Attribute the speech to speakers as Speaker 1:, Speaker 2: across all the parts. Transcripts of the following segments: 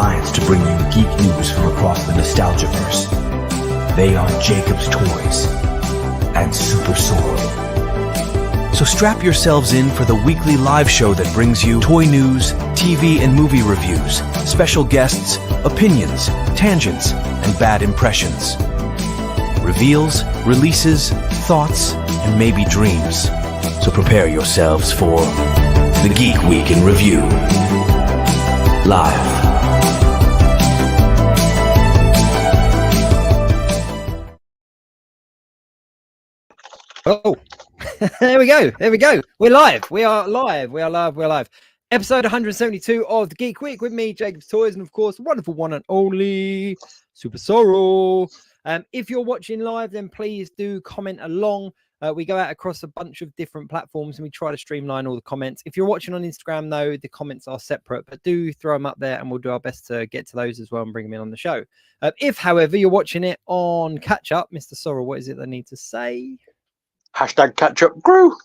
Speaker 1: minds to bring you geek news from across the Nostalgiaverse. They are Jacob's Toys and SuperSorrell. So strap yourselves in for the weekly live show that brings you toy news, TV and movie reviews, special guests, opinions, tangents, and bad impressions. Reveals, releases, thoughts, and maybe dreams. So prepare yourselves for the Geek Week in Review. Live.
Speaker 2: Oh, there we go. There we go. We're live. We are live. We are live. We're live. Episode 172 of the Geek Week with me, Jacob's Toys, and of course, the wonderful one and only SuperSorrell. If you're watching live, then please do comment along. We go out across a bunch of different platforms and we try to streamline all the comments. If you're watching on Instagram, though, the comments are separate, but do throw them up there and we'll do our best to get to those as well and bring them in on the show. If, however, you're watching it on Catch Up, Mr. Sorrell, what is it they need to say?
Speaker 3: Hashtag catch up crew.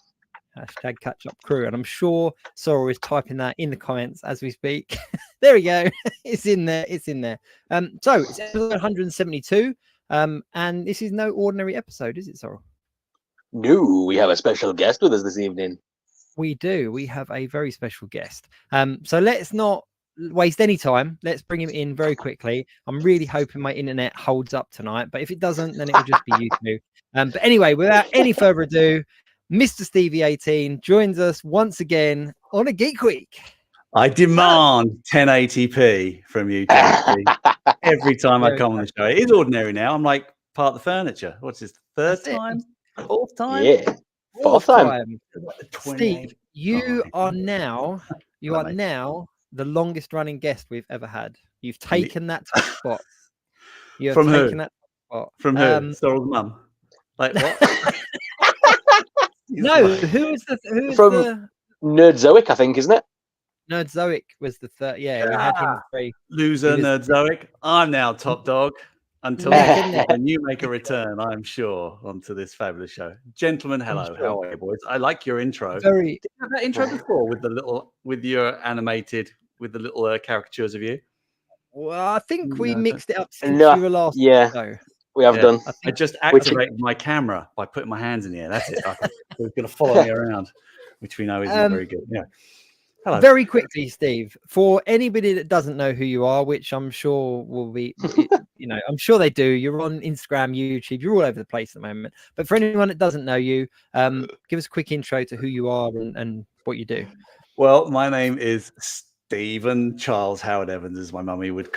Speaker 2: Hashtag catch up crew. And I'm sure Sorrell is typing that in the comments as we speak. There we go. It's in there. It's in there. So it's episode 172. And this is no ordinary episode, is it, Sorrell?
Speaker 3: No, we have a special guest with us this evening.
Speaker 2: We do. We have a very special guest. So let's not waste any time. Let's bring him in very quickly. I'm really hoping my internet holds up tonight, but if it doesn't, then it will just be you two. But anyway, without any further ado, Mr. Stevie 18 joins us once again on a Geek Week.
Speaker 4: I demand 1080p from you, Timothy, every time I come on the show. It is ordinary now. I'm like part of the furniture. What's this, third time? Fourth time?
Speaker 3: Yeah, fourth time.
Speaker 2: Steve, you are now the longest running guest we've ever had. You've taken that top spot. You have
Speaker 4: From
Speaker 2: taken
Speaker 4: who?
Speaker 2: that top spot.
Speaker 4: From who? Sorrell's mum. Like what?
Speaker 2: No, who is
Speaker 3: From
Speaker 2: the
Speaker 3: Nerdzoic, I think, isn't it?
Speaker 2: Nerdzoic was the third. Yeah, we had him three.
Speaker 4: Loser, Nerdzoic. I'm now top dog until when you make a return, I'm sure, onto this fabulous show. Gentlemen, hello.
Speaker 2: Sure.
Speaker 4: How are you, boys? I like your intro.
Speaker 2: Very.
Speaker 4: Did you have that intro before with your caricatures of you?
Speaker 2: Well, I think we
Speaker 4: No,
Speaker 2: mixed it up since
Speaker 3: No,
Speaker 2: you were last.
Speaker 3: yeah.
Speaker 2: Show.
Speaker 3: We have done.
Speaker 4: I just activated my camera by putting my hands in the air. That's it. It's going to follow me around, which we know isn't very good. Yeah. Hello.
Speaker 2: Very quickly, Steve, for anybody that doesn't know who you are, which I'm sure will be, I'm sure they do. You're on Instagram, YouTube, you're all over the place at the moment. But for anyone that doesn't know you, give us a quick intro to who you are and what you do.
Speaker 4: Well, my name is Stephen Charles Howard Evans, as my mummy would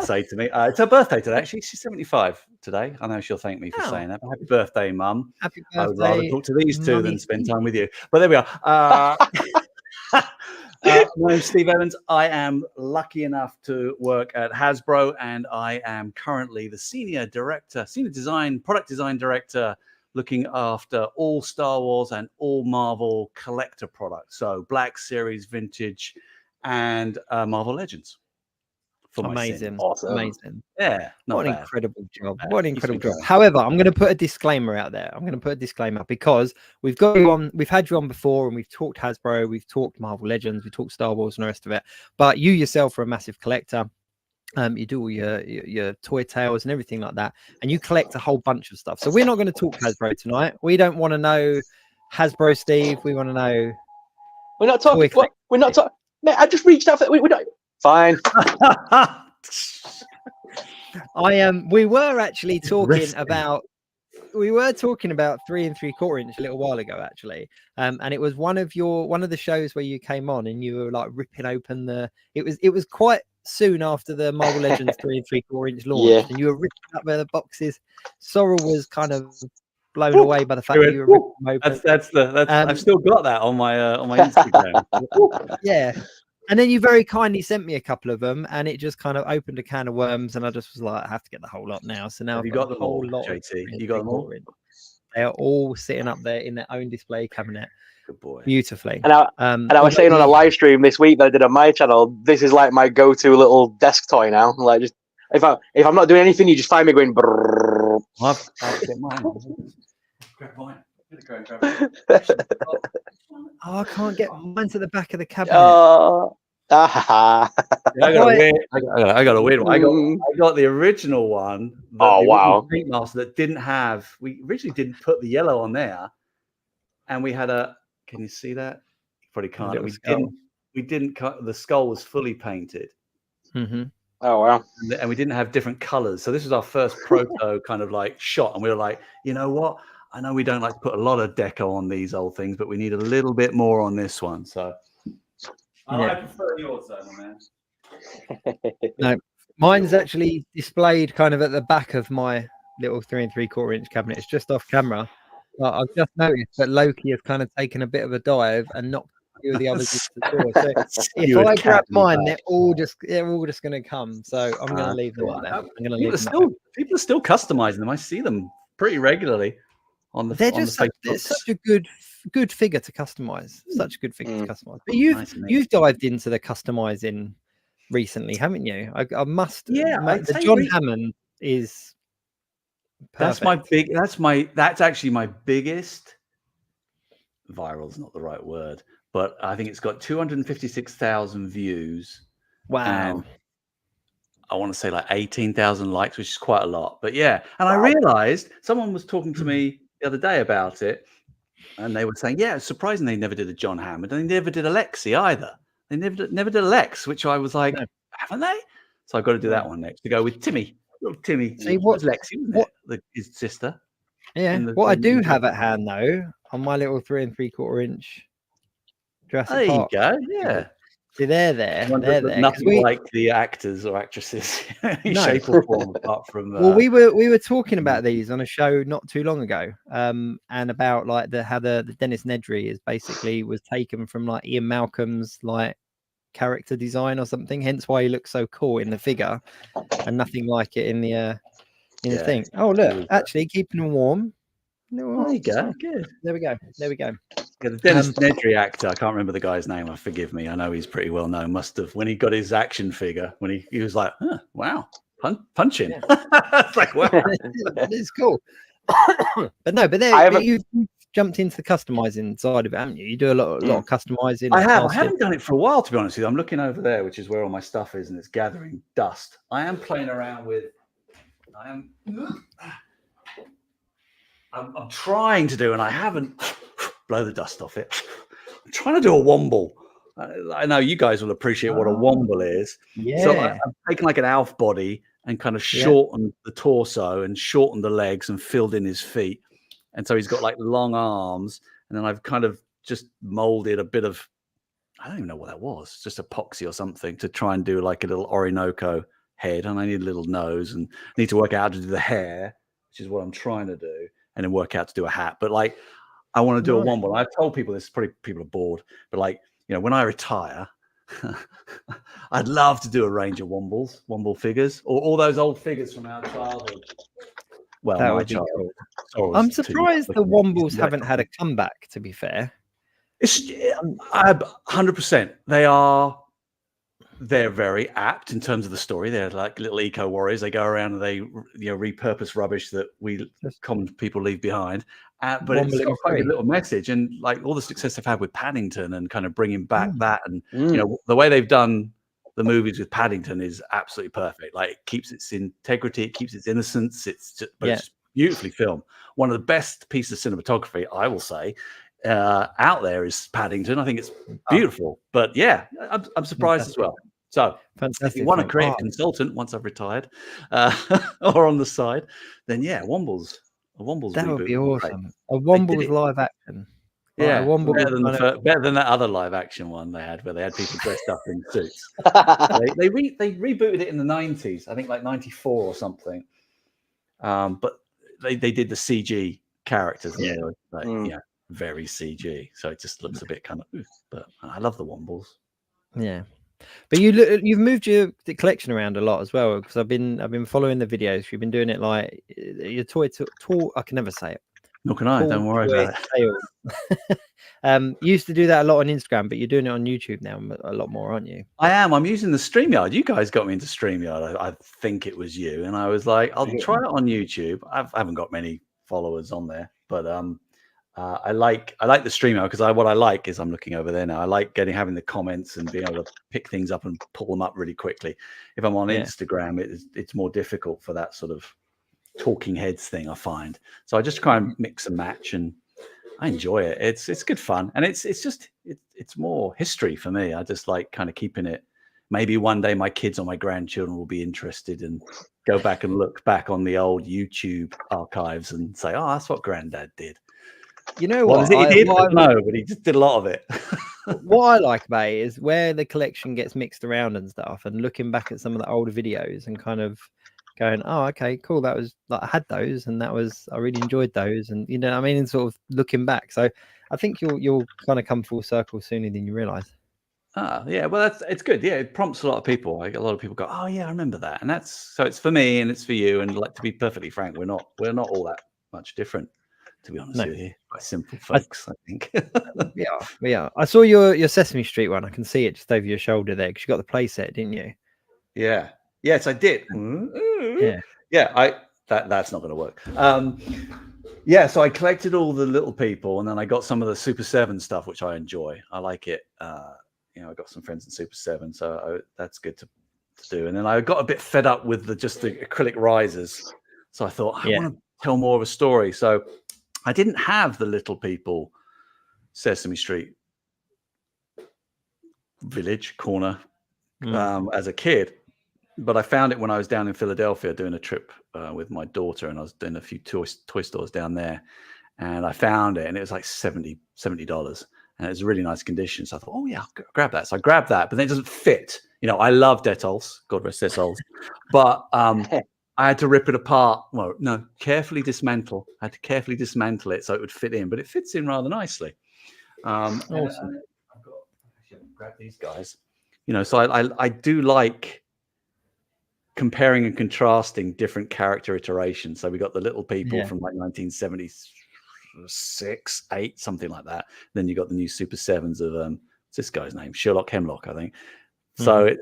Speaker 4: say to me. It's her birthday today, actually. She's 75 today. I know she'll thank me for saying that. But happy birthday, Mum.
Speaker 2: Happy birthday.
Speaker 4: I would rather talk to these two than spend time with you. But there we are. My name's Steve Evans. I am lucky enough to work at Hasbro, and I am currently the senior product design director, looking after all Star Wars and all Marvel collector products. So Black Series, Vintage, and Marvel Legends.
Speaker 2: Amazing.
Speaker 3: Awesome.
Speaker 2: Amazing.
Speaker 4: Yeah.
Speaker 2: What an incredible job.
Speaker 4: Bad.
Speaker 2: What an incredible job. However, I'm going to put a disclaimer out there. Because we've got you on, we've had you on before and we've talked Hasbro, we've talked Marvel Legends, we've talked Star Wars and the rest of it. But you yourself are a massive collector. You do all your toy tales and everything like that. And you collect a whole bunch of stuff. So we're not going to talk Hasbro tonight. We don't want to know Hasbro, Steve. We want to know.
Speaker 3: We're not talking. We're not talking. Mate, I just reached out for. We're not. Fine.
Speaker 2: We were actually talking about 3 3/4 inch a little while ago, actually. And it was one of the shows where you came on and you were like ripping open it was quite soon after the Marvel Legends 3 3/4 inch launch, and you were ripping up the boxes. Sorrell was kind of blown away by the fact that you were ripping them open.
Speaker 4: I've still got that on my Instagram.
Speaker 2: Yeah. And then you very kindly sent me a couple of them, and it just kind of opened a can of worms. And I just was like, I have to get the whole lot now. So now
Speaker 4: Have you got them all, JT? You got them all?
Speaker 2: They are all sitting up there in their own display cabinet.
Speaker 4: Good boy.
Speaker 2: Beautifully.
Speaker 3: And I was saying on a live stream this week that I did on my channel, this is like my go-to little desk toy now. Like, just if I'm not doing anything, you just find me going. Brrr.
Speaker 4: I'll get mine. Grab mine.
Speaker 2: Oh, I can't get mine to the back of the cabinet.
Speaker 3: Ah,
Speaker 4: I got a weird. I got a weird one. I got the original one.
Speaker 3: Oh,
Speaker 4: the
Speaker 3: wow.
Speaker 4: original Paint Master that didn't have. We originally didn't put the yellow on there, and we had a. Can you see that? You probably can't. We
Speaker 2: skull.
Speaker 4: didn't cut. The skull was fully painted.
Speaker 2: Mm-hmm.
Speaker 3: Oh, wow.
Speaker 4: And we didn't have different colors. So this was our first proto kind of like shot. And we were like, you know what? I know we don't like to put a lot of deco on these old things, but we need a little bit more on this one. So I prefer yours though, my man.
Speaker 2: No, mine's actually displayed kind of at the back of my little 3 3/4 inch cabinet. It's just off camera. I've just noticed that Loki has kind of taken a bit of a dive and knocked a few of the others into the door. So if I grab mine, they're all just going to come. So I'm going to leave them up there. I'm going to leave them.
Speaker 4: People are still customizing them. I see them pretty regularly on the.
Speaker 2: They're such a good figure to customize. Such a good figure to customize. But you've dived into the customizing recently, haven't you? I must.
Speaker 4: Yeah,
Speaker 2: the John Hammond is. Perfect.
Speaker 4: That's actually my biggest. Viral is not the right word, but I think it's got 256,000 views.
Speaker 2: Wow.
Speaker 4: And I want to say like 18,000 likes, which is quite a lot. But yeah, and I realized someone was talking to me the other day about it, and they were saying, yeah, it's surprising they never did a John Hammond, and they never did a Lexi either. They never did a Lex, which I was like, haven't they? So I've got to do that one next to go with Timmy. Little Timmy.
Speaker 2: See what
Speaker 4: Lexi, wasn't it? His sister.
Speaker 2: Yeah. What I do have at hand though, on my little 3 3/4 inch Jurassic Park.
Speaker 4: There you go. Yeah.
Speaker 2: See, they're there.
Speaker 4: Nothing like the actors or actresses in shape or form, apart from.
Speaker 2: Well, we were talking about these on a show not too long ago, and about like how the Dennis Nedry was taken from like Ian Malcolm's like character design or something. Hence why he looks so cool in the figure, and nothing like it in the thing. Oh look, actually keeping them warm.
Speaker 4: There you go. Good.
Speaker 2: There we go. Yeah,
Speaker 4: the Dennis Nedry actor, I can't remember the guy's name. Forgive me. I know he's pretty well known. Must have when he got his action figure when he was like, wow, punching. It's like wow,
Speaker 2: it's cool. But you've jumped into the customizing side of it, haven't you? You do a lot of customizing.
Speaker 4: I haven't done it for a while, to be honest with you. I'm looking over there, which is where all my stuff is, and it's gathering dust. I am playing around with. I'm trying to do, and I haven't blow the dust off it. I'm trying to do a womble. I know you guys will appreciate what a womble is.
Speaker 2: Yeah.
Speaker 4: So I'm taking like an Alf body and kind of shortened the torso and shortened the legs and filled in his feet. And so he's got like long arms. And then I've kind of just molded a bit of, I don't even know what that was, just epoxy or something to try and do like a little Orinoco head. And I need a little nose and need to work out how to do the hair, which is what I'm trying to do. And then work out to do a hat. But like, I want to do a womble. I've told people this, probably people are bored, but like, when I retire, I'd love to do a range of womble figures, or all those old figures from our childhood. Well,
Speaker 2: that would be cool. I'm surprised the wombles haven't had a comeback, to be fair.
Speaker 4: It's 100%. They're very apt in terms of the story. They're like little eco warriors. They go around and they repurpose rubbish that we common people leave behind. But it's got quite a little message, and like all the success they've had with Paddington and kind of bringing back that, and the way they've done the movies with Paddington is absolutely perfect. Like it keeps its integrity, it keeps its innocence. It's beautifully filmed. One of the best pieces of cinematography, I will say, out there is Paddington. I think it's beautiful. But yeah, I'm surprised as well. So if you want to create a consultant once I've retired, or on the side, then yeah, Wombles. A Wombles
Speaker 2: that
Speaker 4: reboot
Speaker 2: would be awesome. A Wombles live action.
Speaker 4: Yeah, better than that other live action one they had, where they had people dressed up in suits. they rebooted it in the 90s, I think like 94 or something. But they did the CG characters. Yeah, very CG. So it just looks a bit kind of. But I love the Wombles.
Speaker 2: Yeah. But you've moved your collection around a lot as well, because I've been following the videos. You've been doing it like your toy. I can never say it.
Speaker 4: Nor can I. Don't worry about it.
Speaker 2: You used to do that a lot on Instagram, but you're doing it on YouTube now a lot more, aren't you?
Speaker 4: I am. I'm using the StreamYard. You guys got me into StreamYard. I think it was you, and I was like, I'll try it on YouTube. I haven't got many followers on there, but I like the stream because what I like is I'm looking over there now. I like having the comments and being able to pick things up and pull them up really quickly. If I'm on Instagram, it's more difficult for that sort of talking heads thing, I find. So I just try and mix and match, and I enjoy it. It's good fun, and it's more history for me. I just like kind of keeping it. Maybe one day my kids or my grandchildren will be interested and go back and look back on the old YouTube archives and say, "Oh, that's what Granddad did."
Speaker 2: You know what?
Speaker 4: He did? No, but he just did a lot of it.
Speaker 2: What I like about it is where the collection gets mixed around and stuff, and looking back at some of the older videos and kind of going, "Oh, okay, cool. That was like I had those, and I really enjoyed those." And you know what I mean? And sort of looking back. So I think you'll kind of come full circle sooner than you realize.
Speaker 4: Yeah, well, it's good. Yeah, it prompts a lot of people. Like a lot of people go, "Oh, yeah, I remember that." And it's for me and it's for you. And like to be perfectly frank, we're not all that much different, to be honest with you. Quite simple folks, I think.
Speaker 2: Yeah. I saw your Sesame Street one. I can see it just over your shoulder there because you got the play set, didn't you?
Speaker 4: Yeah. Yes, I did. Yeah. That's not going to work. Yeah, so I collected all the little people, and then I got some of the Super 7 stuff, which I enjoy. I like it. I got some friends in Super 7, so that's good to do. And then I got a bit fed up with just the acrylic risers, so I thought I want to tell more of a story. So I didn't have the little people Sesame Street village corner as a kid, but I found it when I was down in Philadelphia doing a trip with my daughter, and I was doing a few toy stores down there, and I found it, and it was like $70, and it was a really nice condition. So I thought, oh yeah, I'll grab that. So I grabbed that, but then it doesn't fit. I love Detolfs, God rest their souls, but I had to rip it apart. Well, no, carefully dismantle. I had to carefully dismantle it so it would fit in, but it fits in rather nicely. Awesome. I've got grab these guys. So I do like comparing and contrasting different character iterations. So we got the little people from like 1976, 8, something like that. Then you got the new Super 7s of what's this guy's name? Sherlock Hemlock, I think. So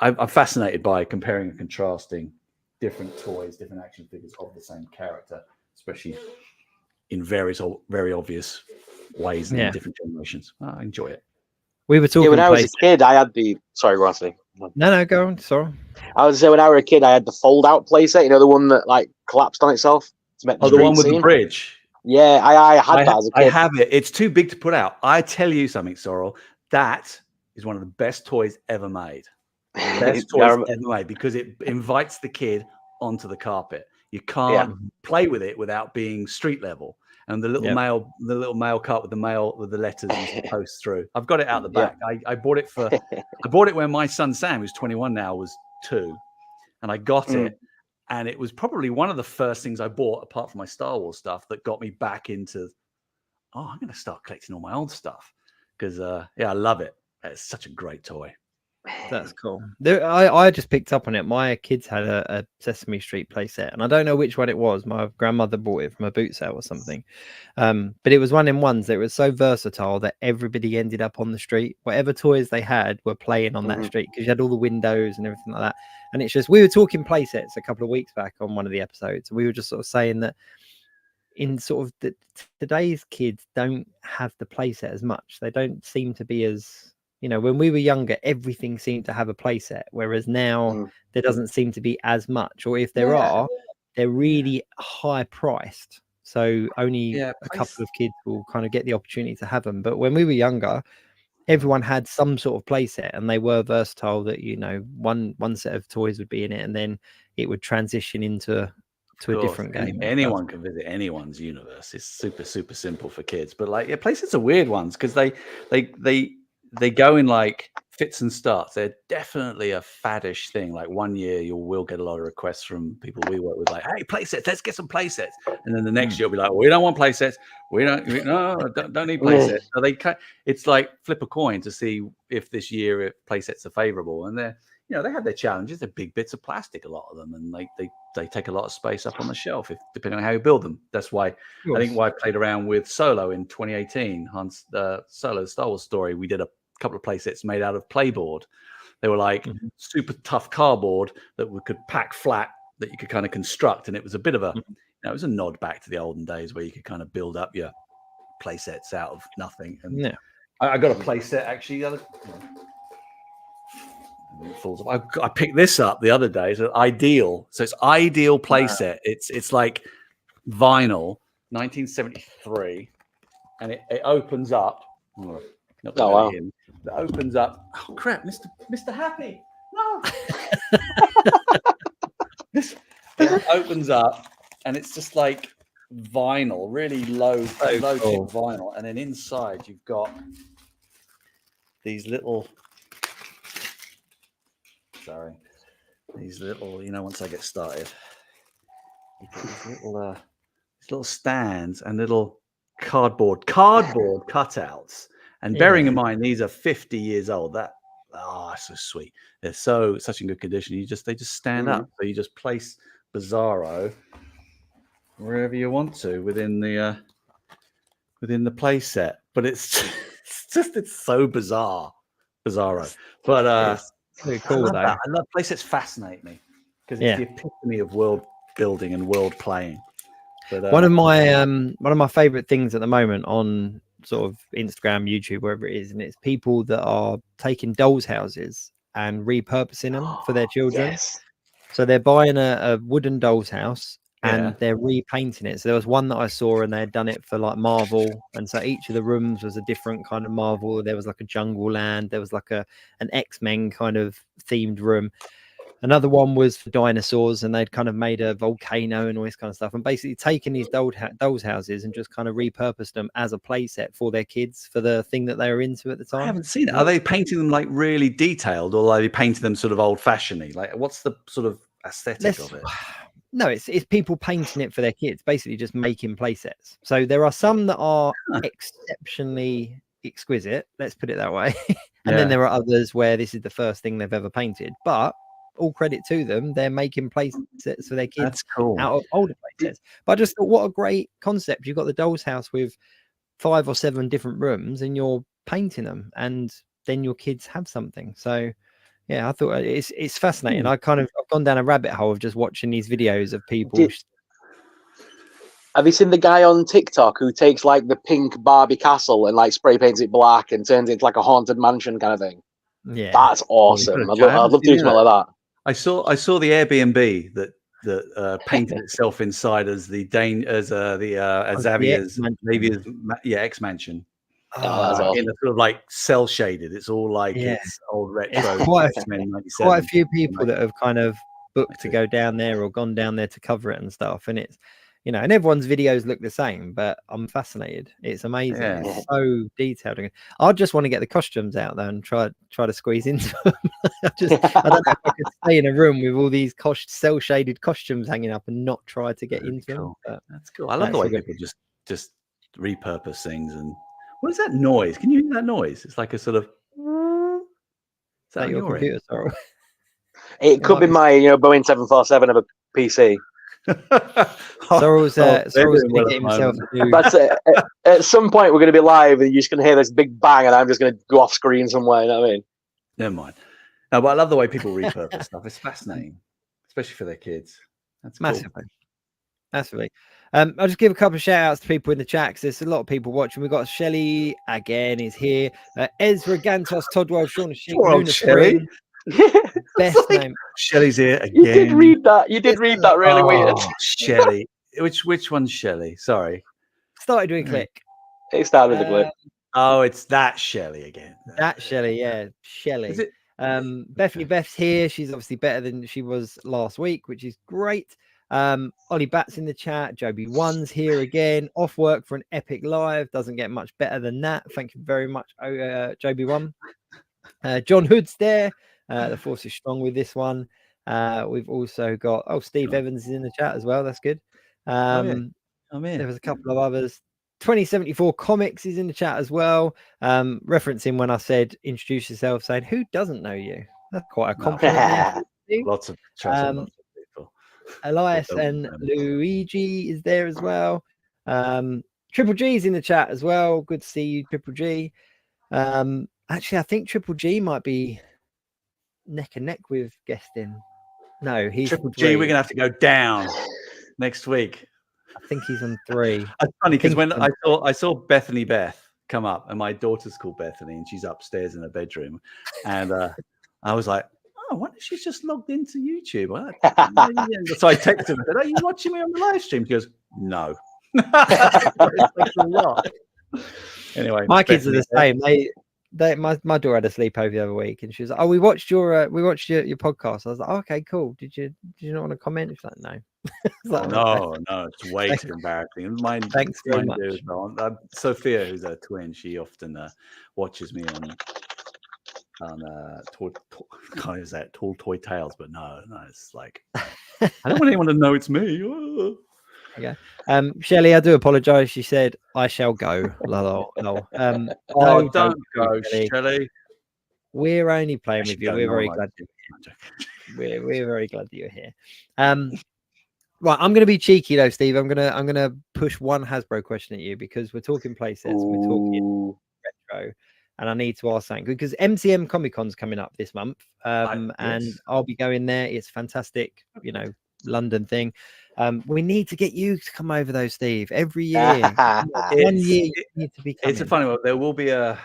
Speaker 4: I'm fascinated by comparing and contrasting different toys, different action figures of the same character, especially in various very obvious ways in different generations. I enjoy it.
Speaker 2: We were talking.
Speaker 3: When I was a kid, I had the. Sorry, go on, Steve.
Speaker 2: No, go on. Sorry.
Speaker 3: I was saying when I was a kid, I had the fold-out playset. The one that like collapsed on itself.
Speaker 4: The one with the bridge.
Speaker 3: Yeah, I had that as a kid.
Speaker 4: I have it. It's too big to put out. I tell you something, Sorrell. That is one of the best toys ever made. Best toys ever made because it invites the kid onto the carpet. You can't play with it without being street level. And the little mail cart with the letters you post through. I've got it out the back. I bought it when my son Sam, who's 21 now, was 2, and I got it, and it was probably one of the first things I bought, apart from my Star Wars stuff, that got me back into. Oh, I'm going to start collecting all my old stuff because I love it. It's such a great toy.
Speaker 2: That's cool. I just picked up on it. My kids had a Sesame Street playset, and I don't know which one it was. My grandmother bought it from a boot sale or something. But it was one in ones that was so versatile that everybody ended up on the street. Whatever toys they had were playing on that street because you had all the windows and everything like that. And it's just, we were talking playsets a couple of weeks back on one of the episodes, and we were just sort of saying that in sort of today's kids don't have the playset as much. They don't seem to be as, when we were younger, everything seemed to have a playset, whereas now there doesn't seem to be as much, or if there are, they're really high priced. So only a couple of kids will kind of get the opportunity to have them. But when we were younger, everyone had some sort of playset, and they were versatile. That one set of toys would be in it, and then it would transition into a different game.
Speaker 4: Anyone can visit anyone's universe. It's super, super simple for kids. But playsets are weird ones because they go in like fits and starts. They're definitely a faddish thing. Like one year you will get a lot of requests from people we work with, like, "Hey, playsets, let's get some playsets." And then the next year you'll be like, "We don't want playsets. We don't need playsets." So it's like flip a coin to see if this year if playsets are favorable. And they're, they have their challenges. They're big bits of plastic, a lot of them, and they take a lot of space up on the shelf depending on how you build them. That's why I played around with Solo in 2018. Hans Solo Star Wars story. We did a couple of playsets made out of playboard. They were like super tough cardboard that we could pack flat, that you could kind of construct, and it was a bit of a it was a nod back to the olden days where you could kind of build up your play sets out of nothing. And
Speaker 2: Yeah.
Speaker 4: I got a play set actually. It falls off. I picked this up the other day. It's Ideal. So it's Ideal play set. It's like vinyl, 1973, and it opens up. Oh, not
Speaker 3: Oh, wow.
Speaker 4: him. It opens up. Oh crap, Mr. Happy. No. This it opens up, and it's just like vinyl, really low tip vinyl, and then inside you've got these little. Sorry, these little. Once I get started, you put these little stands and little cardboard cutouts. And bearing in mind these are 50 years old, so sweet. They're such in good condition. They just stand up. So you just place Bizarro wherever you want to within the play set. But it's so bizarro. But
Speaker 2: It's pretty cool though.
Speaker 4: I love play sets. Fascinate me because it's the epitome of world building and world playing. But,
Speaker 2: one of my favorite things at the moment on sort of Instagram, YouTube, wherever it is, and it's people that are taking dolls' houses and repurposing them for their children.
Speaker 3: Yes.
Speaker 2: So they're buying a wooden doll's house and they're repainting it. So there was one that I saw and they had done it for like Marvel, and so each of the rooms was a different kind of Marvel. There was like a jungle land, there was like an X-Men kind of themed room. Another one was for dinosaurs, and they'd kind of made a volcano and all this kind of stuff, and basically taken these dolls' houses and just kind of repurposed them as a play set for their kids for the thing that they were into at the time.
Speaker 4: I haven't seen it. Are they painting them like really detailed, or are they painting them sort of old-fashioned-y? Like, what's the sort of aesthetic of it?
Speaker 2: No, it's people painting it for their kids, basically just making play sets. So there are some that are exceptionally exquisite, let's put it that way. And then there are others where this is the first thing they've ever painted, but all credit to them, they're making play sets for their kids.
Speaker 4: That's cool.
Speaker 2: Out of older play sets. But I just thought, what a great concept. You've got the doll's house with 5 or 7 different rooms and you're painting them, and then your kids have something. So yeah, I thought it's fascinating. I've gone down a rabbit hole of just watching these videos of people.
Speaker 3: Have you seen the guy on TikTok who takes like the pink Barbie castle and like spray paints it black and turns it into like a haunted mansion kind of thing?
Speaker 2: Yeah,
Speaker 3: that's awesome. I'd love to do something like that.
Speaker 4: I saw the Airbnb that painted itself inside as Xavier's X mansion.
Speaker 3: Awesome.
Speaker 4: In a sort of like cell shaded. It's all like it's old retro.
Speaker 2: It's quite a few people that have kind of booked to go down there or gone down there to cover it and stuff, and it's and everyone's videos look the same, but I'm fascinated. It's amazing. It's so detailed. I just want to get the costumes out there and try to squeeze into them. I don't know if I could stay in a room with all these cell shaded costumes hanging up and not try to get into them. But
Speaker 4: that's cool. I love the way people just repurpose things. And what is that noise? Can you hear that noise? It's like a sort of. Is that
Speaker 2: your computer? Sorry.
Speaker 3: It could be my Boeing 747 of a PC.
Speaker 2: Sorrell's going to get himself
Speaker 3: But at some point we're going to be live and you're just going to hear this big bang and I'm just going to go off screen somewhere. You know what I mean?
Speaker 4: Never mind. No, but I love the way people repurpose stuff. It's fascinating, especially for their kids. That's cool.
Speaker 2: Massively. I'll just give a couple of shout outs to people in the chat because there's a lot of people watching. We've got Shelley again is here. Ezra Gantos, Toddwell, Shauna Sheep, Luna Spring. Best name.
Speaker 4: Shelley's here again.
Speaker 3: You did read that really weird.
Speaker 4: Shelley. Which one's Shelley? Sorry.
Speaker 2: Started with a click.
Speaker 3: It started with a click.
Speaker 4: Oh, it's that Shelley again.
Speaker 2: That Shelley, yeah. Shelley.
Speaker 4: Is it?
Speaker 2: Beth's here. She's obviously better than she was last week, which is great. Ollie Bat's in the chat. Joby One's here again. Off work for an epic live. Doesn't get much better than that. Thank you very much, Joby One. John Hood's there. The force is strong with this one. We've also got Steve Evans is in the chat as well. That's good.
Speaker 4: I'm in.
Speaker 2: There was a couple of others. 2074 Comics is in the chat as well. Referencing when I said introduce yourself, saying who doesn't know you? That's quite a compliment.
Speaker 4: Lots of people.
Speaker 2: Elias and Luigi is there as well. Triple G's in the chat as well. Good to see you, Triple G. Actually, I think Triple G might be neck and neck with guesting. No, he's
Speaker 4: Triple G. We're gonna have to go down next week.
Speaker 2: I think he's on 3.
Speaker 4: It's funny because when
Speaker 2: Think-
Speaker 4: I saw Bethany Beth come up, and my daughter's called Bethany, and she's upstairs in her bedroom, and I was like, oh, I wonder if she's just logged into YouTube. So I texted her and said, are you watching me on the live stream? She goes, no. It takes a lot. Anyway,
Speaker 2: My kids are the
Speaker 4: Bethany,
Speaker 2: same. My daughter had a sleepover the other week, and she was like, "Oh, we watched your podcast." I was like, oh, "Okay, cool. Did you not want to comment?" She's like, "No."
Speaker 4: Oh, no, it's way too embarrassing. Mine,
Speaker 2: Thanks very
Speaker 4: mine
Speaker 2: much.
Speaker 4: do as well. Sophia, who's a twin, she often watches me on Tall Toy Tales, but no, it's like I don't want anyone to know it's me. Oh.
Speaker 2: Okay. Shelley, I do apologize. She said, "I shall go." Lol.
Speaker 4: No,
Speaker 2: No,
Speaker 4: don't go,
Speaker 2: Shelley.
Speaker 4: Shelley.
Speaker 2: We're only playing with you.
Speaker 4: Go,
Speaker 2: We're
Speaker 4: no,
Speaker 2: very
Speaker 4: I'm
Speaker 2: glad.
Speaker 4: joking.
Speaker 2: We're very glad that you're here. Right, I'm going to be cheeky though, Steve. I'm gonna push one Hasbro question at you because we're talking play sets. We're talking retro, and I need to ask something because MCM Comic Con's coming up this month, and I'll be going there. It's fantastic, London thing. We need to get you to come over though, Steve. Every year, 1 year you need to be coming.
Speaker 4: It's a funny one. There will be I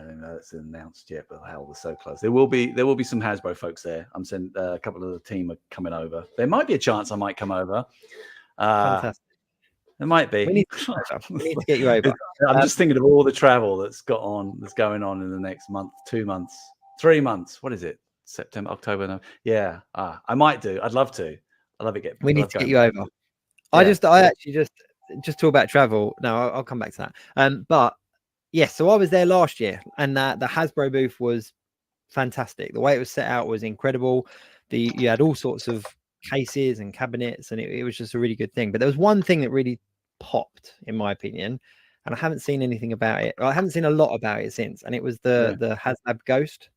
Speaker 4: don't know it's announced yet, but hell, we're so close. There will be some Hasbro folks there. I'm saying a couple of the team are coming over. There might be a chance I might come over.
Speaker 2: Fantastic.
Speaker 4: There might be.
Speaker 2: We need to get you over.
Speaker 4: I'm just thinking of all the travel that's going on in the next month, 2 months, 3 months. What is it? September, October. No. Yeah. I might do. I'd love to. I love it.
Speaker 2: We need to get you over. Yeah. I actually just talk about travel. No, I'll come back to that. But yes, so I was there last year, and the Hasbro booth was fantastic. The way it was set out was incredible. You had all sorts of cases and cabinets, and it was just a really good thing. But there was one thing that really popped, in my opinion, and I haven't seen anything about it. I haven't seen a lot about it since, and it was the HasLab Ghost.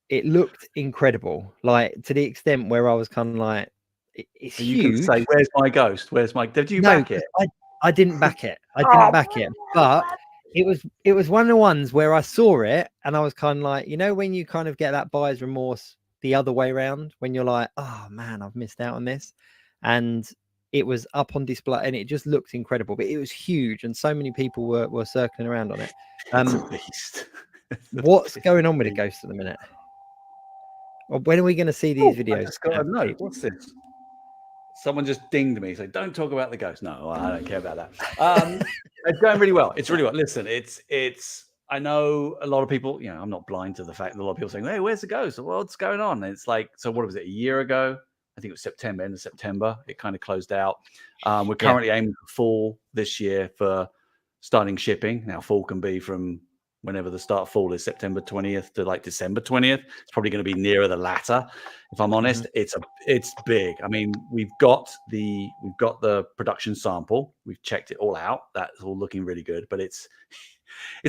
Speaker 2: It looked incredible, like to the extent where I was kind of like, it's
Speaker 4: you
Speaker 2: huge.
Speaker 4: Can say, "Where's my ghost? Where's my?" Did you back it?
Speaker 2: I didn't back it. But it was one of the ones where I saw it and I was kind of like, when you kind of get that buyer's remorse the other way around, when you're like, oh man, I've missed out on this. And it was up on display and it just looked incredible, but it was huge and so many people were circling around on it.
Speaker 4: It's a beast.
Speaker 2: What's going on with the ghost at the minute? Well, when are we going to see these videos?
Speaker 4: I just got a note. What's this? Someone just dinged me. So don't talk about the ghost. No, I don't care about that. It's going really well. It's really well. Listen, it's. I know a lot of people. I'm not blind to the fact that a lot of people are saying, "Hey, where's the ghost? What's going on?" And it's like, so what was it? A year ago? I think it was September. End of September. It kind of closed out. We're currently aiming for fall this year for starting shipping. Now, fall can be from whenever the start of fall is, September 20th to like December 20th. It's probably going to be nearer the latter. If I'm honest, it's big. I mean, we've got the production sample. We've checked it all out. That's all looking really good, but it's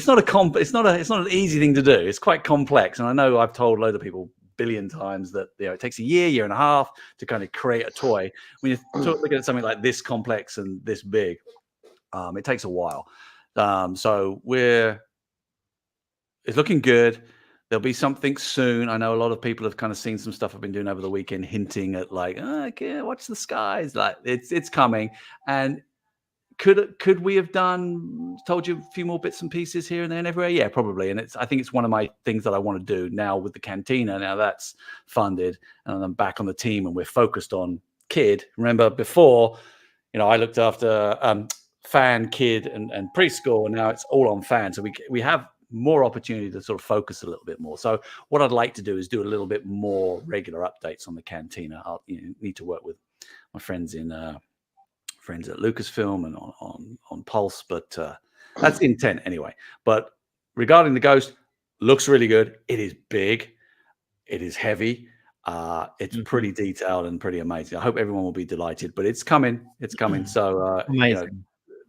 Speaker 4: not an easy thing to do. It's quite complex. And I know I've told loads of people a billion times that it takes a year and a half to kind of create a toy. When you're looking at something like this complex and this big, it takes a while. So it's looking good. There'll be something soon. I know a lot of people have kind of seen some stuff I've been doing over the weekend, hinting at like, okay, watch the skies. Like it's coming. And could we have told you a few more bits and pieces here and there and everywhere? Yeah, probably. And I think it's one of my things that I want to do now with the Cantina. Now that's funded and I'm back on the team and we're focused on kid. Remember before, I looked after fan, kid and preschool, and now it's all on fan. So we have more opportunity to sort of focus a little bit more. So what I'd like to do is do a little bit more regular updates on the Cantina. I'll need to work with my friends at Lucasfilm and on Pulse, but that's the intent anyway. But regarding the Ghost, looks really good. It is big. It is heavy. It's pretty detailed and pretty amazing. I hope everyone will be delighted, but it's coming. It's coming. So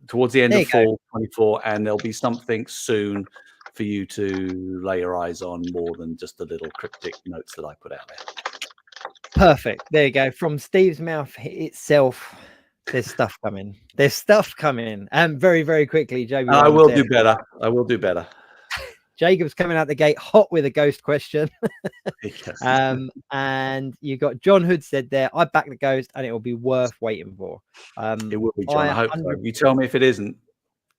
Speaker 4: towards the end of fall 24, and there'll be something soon for you to lay your eyes on more than just the little cryptic notes that I put out there.
Speaker 2: Perfect. There you go. From Steve's mouth itself, there's stuff coming. Very, very quickly, Joe.
Speaker 4: I will do better.
Speaker 2: Jacob's coming out the gate hot with a ghost question. And you got John Hood said there, I back the ghost and it will be worth waiting for.
Speaker 4: It will be, John. I hope so. You tell me if it isn't.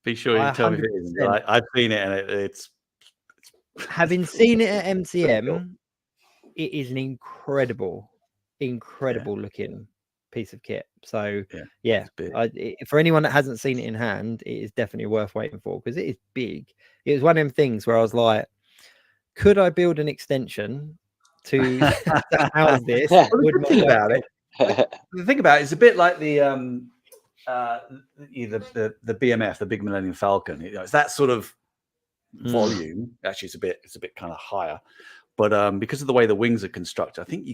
Speaker 4: Be sure you tell me if it isn't. I've seen it and it's
Speaker 2: having seen it at MCM, it is an incredible looking piece of kit. So for anyone that hasn't seen it in hand, it is definitely worth waiting for because it is big. It was one of them things where I was like, could I build an extension to house this?
Speaker 4: The thing about it, it's a bit like the BMF, the Big Millennium Falcon. It's that sort of volume. Actually, it's a bit kind of higher, but because of the way the wings are constructed, I think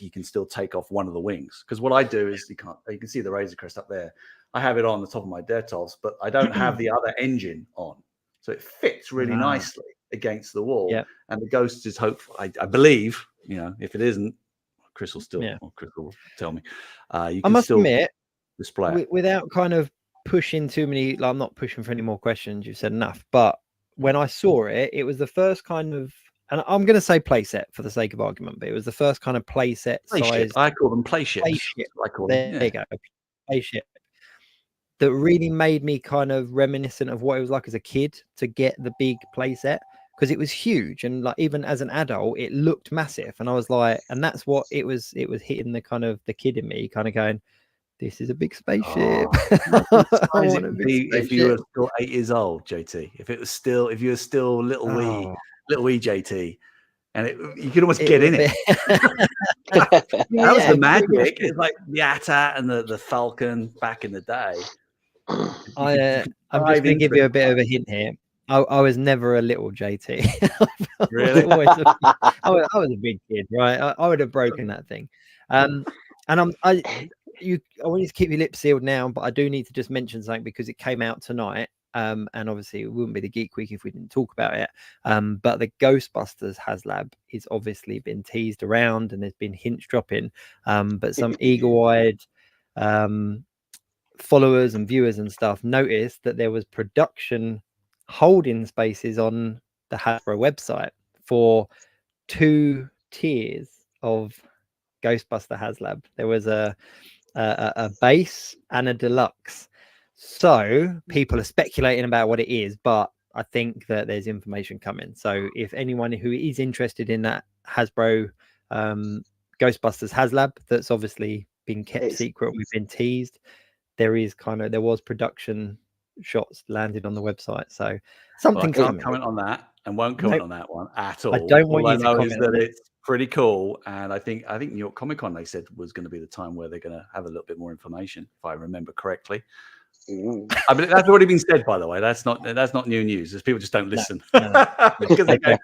Speaker 4: you can still take off one of the wings. Because what I do is you can see the Razor Crest up there. I have it on the top of my Dertovs, but I don't have the other engine on, so it fits really nicely against the wall. And the Ghost is hopeful. I believe, if it isn't, Chris will tell me. I must
Speaker 2: admit,
Speaker 4: display it.
Speaker 2: Without kind of pushing too many. Like, I'm not pushing for any more questions. You've said enough, but when I saw it, it was the first kind of, and I'm going to say playset for the sake of argument, but it was the first kind of playset size.
Speaker 4: I call them playships. I call them.
Speaker 2: There you go, playship. That really made me kind of reminiscent of what it was like as a kid to get the big playset, because it was huge, and like even as an adult, it looked massive, and I was like, and that's what it was. It was hitting the kind of the kid in me, kind of going, "This is a big spaceship."
Speaker 4: If you were still 8 years old, JT, if you were still little wee JT, and you could almost get in it. That was the magic. It's like the AT-AT and the Falcon back in the day.
Speaker 2: I'm just going to give you a bit of a hint here. I was never a little JT.
Speaker 4: Really?
Speaker 2: I was a big kid, right? I would have broken that thing. And I want you to keep your lips sealed now, but I do need to just mention something because it came out tonight. And obviously it wouldn't be the Geek Week if we didn't talk about it. But the Ghostbusters HasLab is obviously been teased around and there's been hints dropping. But some eagle-eyed followers and viewers and stuff noticed that there was production holding spaces on the Hasbro website for 2 tiers of Ghostbuster HasLab. There was a base and a deluxe. So people are speculating about what it is, but I think that there's information coming. So if anyone who is interested in that Hasbro Ghostbusters HasLab, that's obviously been kept secret, we've been teased, there was production shots landed on the website. So something
Speaker 4: can't comment on that and won't comment on that one at all.
Speaker 2: I don't want you to
Speaker 4: know
Speaker 2: comment
Speaker 4: is that
Speaker 2: on it.
Speaker 4: it's pretty cool, and I think New York Comic Con, they said, was going to be the time where they're going to have a little bit more information, if I remember correctly. I mean, that's already been said, by the way. That's not new news. There's people just don't listen.
Speaker 2: No.
Speaker 4: Because they don't.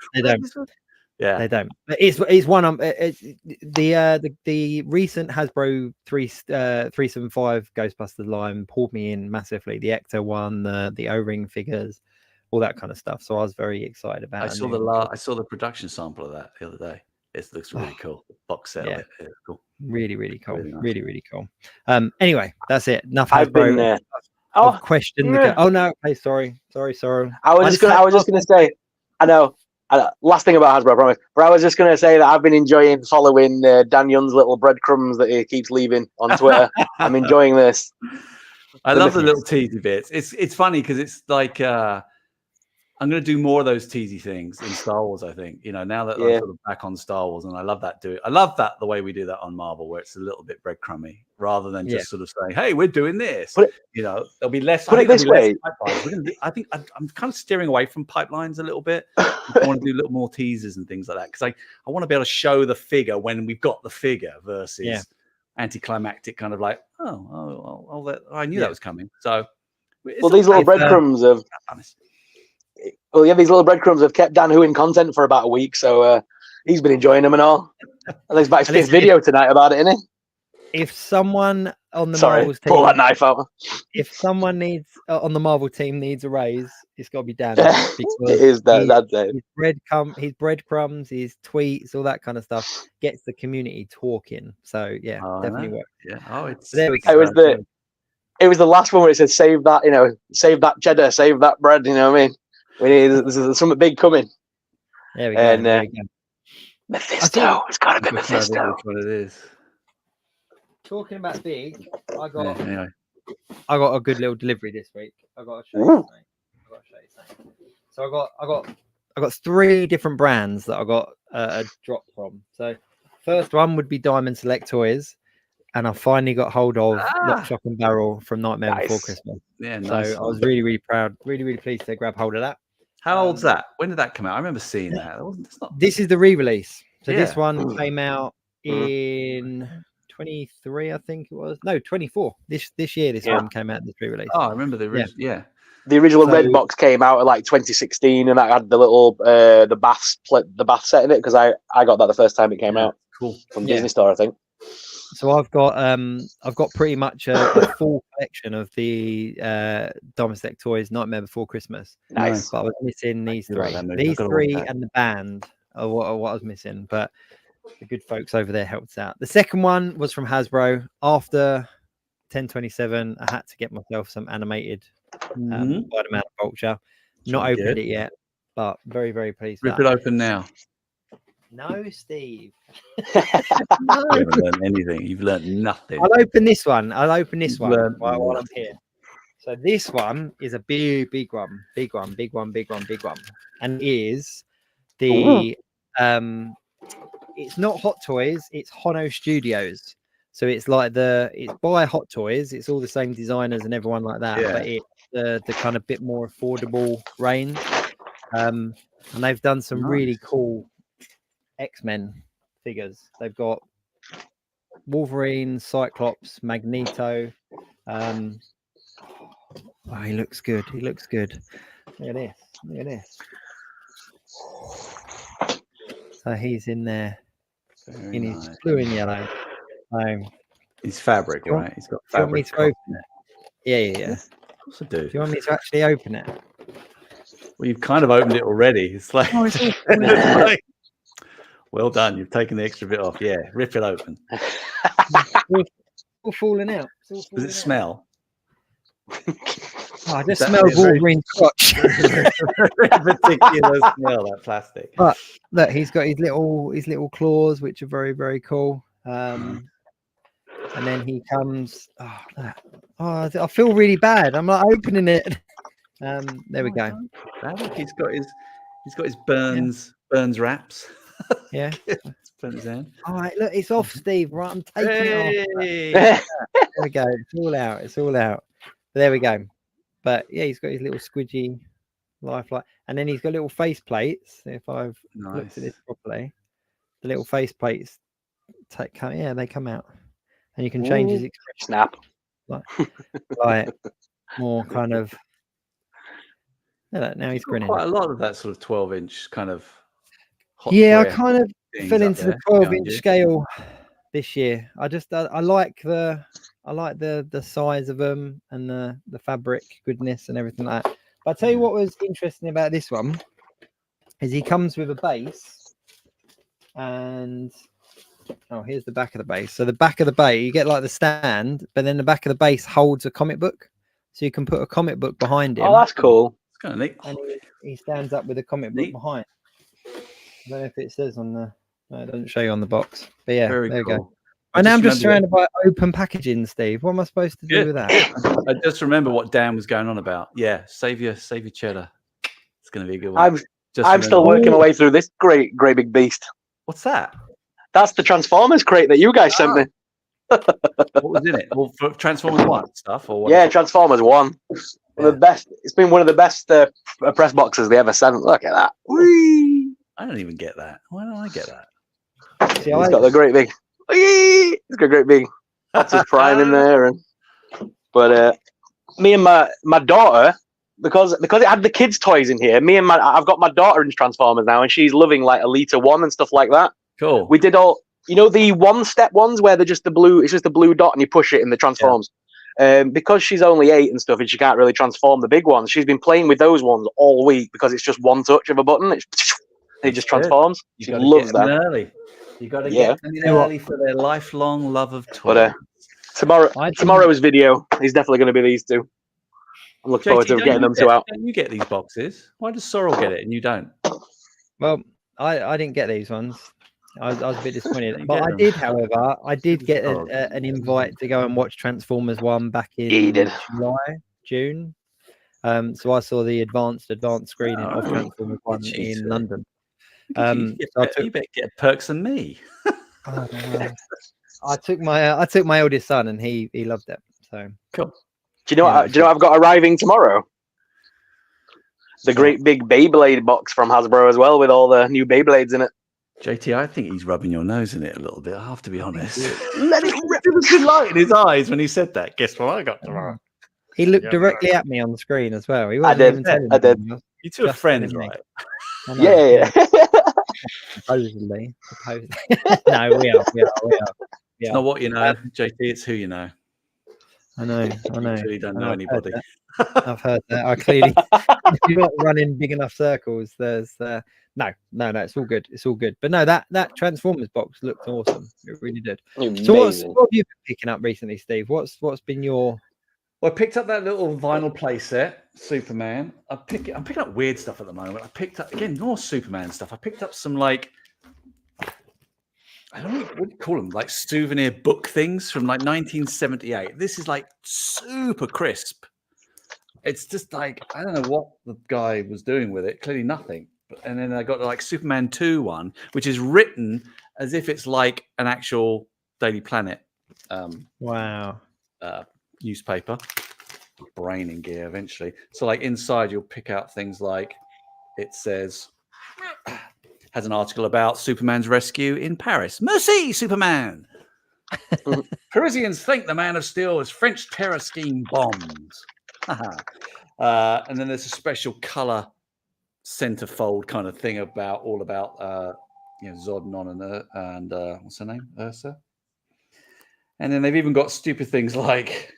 Speaker 2: Yeah, they don't. It's one the recent Hasbro 375 Ghostbusters line pulled me in massively. The Ecto one, the O-ring figures, all that kind of stuff. So I was very excited about it.
Speaker 4: I saw the production sample of that the other day. It looks really cool. The box set.
Speaker 2: Yeah.
Speaker 4: It's cool.
Speaker 2: Really, really cool.
Speaker 4: Really nice.
Speaker 2: Really, really cool. Anyway, that's it. Enough
Speaker 3: I've been
Speaker 2: Hasbro. Question. Oh no. Hey, sorry. I was
Speaker 3: just gonna say. I know. Last thing about Hasbro, I promise. But I was just going to say that I've been enjoying following Dan Young's little breadcrumbs that he keeps leaving on Twitter. I'm enjoying this.
Speaker 4: I love the little teasy bits. It's funny because it's like I'm going to do more of those teasy things in Star Wars. I think now that I'm sort of back on Star Wars, and I love that. I love that the way we do that on Marvel, where it's a little bit breadcrummy rather than just sort of saying, "Hey, we're doing this." There'll be less.
Speaker 3: Put it this way.
Speaker 4: I think I'm kind of steering away from pipelines a little bit. I want to do a little more teasers and things like that because I want to be able to show the figure when we've got the figure versus anticlimactic kind of like, I knew that was coming. So,
Speaker 3: these little breadcrumbs have. Well, yeah, these little breadcrumbs have kept Dan Hu in content for about a week, so he's been enjoying them and all. And he's back to his video tonight about it, isn't he?
Speaker 2: If someone on the
Speaker 3: Marvel's team, pull that knife out.
Speaker 2: If someone on the Marvel team needs a raise, it's got to be Dan.
Speaker 3: It is that.
Speaker 2: His breadcrumbs, his tweets, all that kind of stuff gets the community talking. So definitely works.
Speaker 4: Yeah.
Speaker 2: There we go.
Speaker 3: It was the last one where it said, "Save that, save that cheddar, save that bread." You know what I mean? There's something big coming.
Speaker 2: There we go.
Speaker 3: And
Speaker 2: there we go.
Speaker 3: Mephisto. It's got to be
Speaker 4: Which one
Speaker 3: Mephisto.
Speaker 4: it is.
Speaker 2: Talking about big, I
Speaker 4: Yeah, anyway.
Speaker 2: got a good little delivery this week. I got to show you
Speaker 3: Ooh.
Speaker 2: something. So I got 3 different brands that I got a drop from. So first one would be Diamond Select Toys, and I finally got hold of Lock, Shock and Barrel from Nightmare Before
Speaker 3: Nice.
Speaker 2: Christmas.
Speaker 4: Yeah,
Speaker 2: So
Speaker 4: nice.
Speaker 2: I was really, really proud, really pleased to grab hold of that.
Speaker 4: How old's that? When did that come out? I remember seeing that.
Speaker 2: This is the re-release. So this
Speaker 4: Yeah.
Speaker 2: one came out in 23, I think it was. No, 24. This year, this one came out. This re-release.
Speaker 4: Oh, I remember the original. Yeah.
Speaker 3: The original red box came out in like 2016, and that had the little the bath set in it because I got that the first time it came out.
Speaker 4: Cool.
Speaker 3: From Disney Store, I think.
Speaker 2: So I've got pretty much a full collection of the Domestic Toys Nightmare Before Christmas.
Speaker 3: Nice.
Speaker 2: But I was missing these 3.
Speaker 4: Like
Speaker 2: These 3 and the band are what I was missing. But the good folks over there helped out. The second one was from Hasbro. After 10/27, I had to get myself some animated Spider-Man Vulture. Not opened it yet, but very, very pleased.
Speaker 4: Rip it open now.
Speaker 2: No, Steve.
Speaker 4: You haven't learned anything. You've learned nothing.
Speaker 2: I'll open this one. While
Speaker 4: learned
Speaker 2: I'm here. So this one is a big one, and is the it's not Hot Toys, it's Hono Studios. So it's like it's by Hot Toys. It's all the same designers and everyone like that, but it's the kind of bit more affordable range. And they've done some really cool X-Men figures. They've got Wolverine, Cyclops, Magneto. He looks good. Look at this. So he's in there in his blue and yellow.
Speaker 4: He's fabric, right? He's got fabric.
Speaker 2: Do you want me to open it? Yeah.
Speaker 4: Of course I do.
Speaker 2: Do you want me to actually open it?
Speaker 4: Well, you've kind of opened it already. It's like, well done. You've taken the extra bit off. Yeah, rip it open.
Speaker 2: It's all falling out.
Speaker 4: Does it smell?
Speaker 2: I just smell Wolverine crotch.
Speaker 4: Particular smell, that plastic.
Speaker 2: But look, he's got his little claws, which are very, very cool. And then he comes. I feel really bad. I'm not opening it. There we go.
Speaker 4: He's got his Burns wraps.
Speaker 2: Yeah.
Speaker 4: Burn his hand.
Speaker 2: All right, look, it's off, Steve. Right, I'm taking it off. There we go. It's all out. But there we go. But yeah, he's got his little squidgy lifelike, and then he's got little face plates. If I've looked at this properly, the little face plates they come out, and you can change his expression.
Speaker 3: Snap.
Speaker 2: Like more kind of. Now he's grinning.
Speaker 4: Quite a lot of that sort of 12-inch kind of.
Speaker 2: I kind of fell into the 12-inch scale this year. I like the size of them and the fabric goodness and everything like that. But I'll tell you what was interesting about this one is he comes with a base, and here's the back of the base. So the back of the base, you get like the stand, but then the back of the base holds a comic book, so you can put a comic book behind him.
Speaker 3: Oh, that's cool.
Speaker 4: It's kind of neat.
Speaker 2: And he stands up with a comic book behind. I don't know if it says on the. No, it doesn't show you on the box. But yeah, there you go. And now I'm just surrounded by open packaging, Steve. What am I supposed to do with that?
Speaker 4: I just remember what Dan was going on about. Yeah, save your cheddar. It's going to be a good one.
Speaker 3: I'm still working my way through this great big beast.
Speaker 4: What's that?
Speaker 3: That's the Transformers crate that you guys sent me.
Speaker 4: What was in it? Well, for Transformers 1 stuff, or what?
Speaker 3: Yeah, Transformers 1. The best. It's been one of the best press boxes they ever sent. Look at that. Whee!
Speaker 4: I don't even get that. Why don't I get that?
Speaker 3: See, he's got the great big. He's got a great big Optimus Prime in there, but me and my daughter, because it had the kids' toys in here. I've got my daughter in Transformers now, and she's loving like Elita 1 and stuff like that.
Speaker 4: Cool.
Speaker 3: We did all, the one-step ones where they're just the blue. It's just a blue dot, and you push it and it transforms. Yeah. Because she's only 8 and stuff, and she can't really transform the big ones. She's been playing with those ones all week because it's just one touch of a button. It just transforms. She loves that.
Speaker 4: Early. You got to get them in early for their lifelong love of toys.
Speaker 3: But tomorrow's video is definitely going to be these two. I'm looking forward to getting them two out.
Speaker 4: Don't you get these boxes? Why does Sorrell get it and you don't?
Speaker 2: Well, I didn't get these ones. I was a bit disappointed, but I did, however, get an invite to go and watch Transformers 1 back in June. So I saw the advanced screening of Transformers 1 in London.
Speaker 4: You better get perks than me.
Speaker 2: I took my eldest son, and he loved it. So
Speaker 4: cool.
Speaker 3: Do you know what I've got arriving tomorrow? The great big Beyblade box from Hasbro as well, with all the new Beyblades in it.
Speaker 4: JT, I think he's rubbing your nose in it a little bit. I have to be honest. Let it rip. There was light in his eyes when he said that. Guess what I got tomorrow?
Speaker 2: He looked directly at me on the screen as well.
Speaker 3: I did.
Speaker 4: You two are friends, right?
Speaker 3: Yeah.
Speaker 2: Supposedly. No, we are.
Speaker 4: It's not what you know, JT. It's who you know.
Speaker 2: I know.
Speaker 4: You really don't know anybody.
Speaker 2: I've heard that. I clearly, if you're not running big enough circles, there's no. It's all good. It's all good. But no, that Transformers box looked awesome. It really did.
Speaker 3: Amazing.
Speaker 2: So what have you been picking up recently, Steve? What's been your?
Speaker 4: Well, I picked up that little vinyl playset, Superman. I'm picking up weird stuff at the moment. I picked up again more Superman stuff. I picked up some like, I don't know what you call them, like souvenir book things from like 1978. This is like super crisp. It's just like, I don't know what the guy was doing with it. Clearly nothing. And then I got like Superman 2 one, which is written as if it's like an actual Daily Planet. Newspaper. Brain in gear eventually. So like inside you'll pick out things like it says has an article about Superman's rescue in Paris. Merci, Superman. Parisians think the Man of Steel is French terror scheme bombs. And then there's a special color centerfold kind of thing about Zod, Non, and what's her name? Ursa. And then they've even got stupid things like,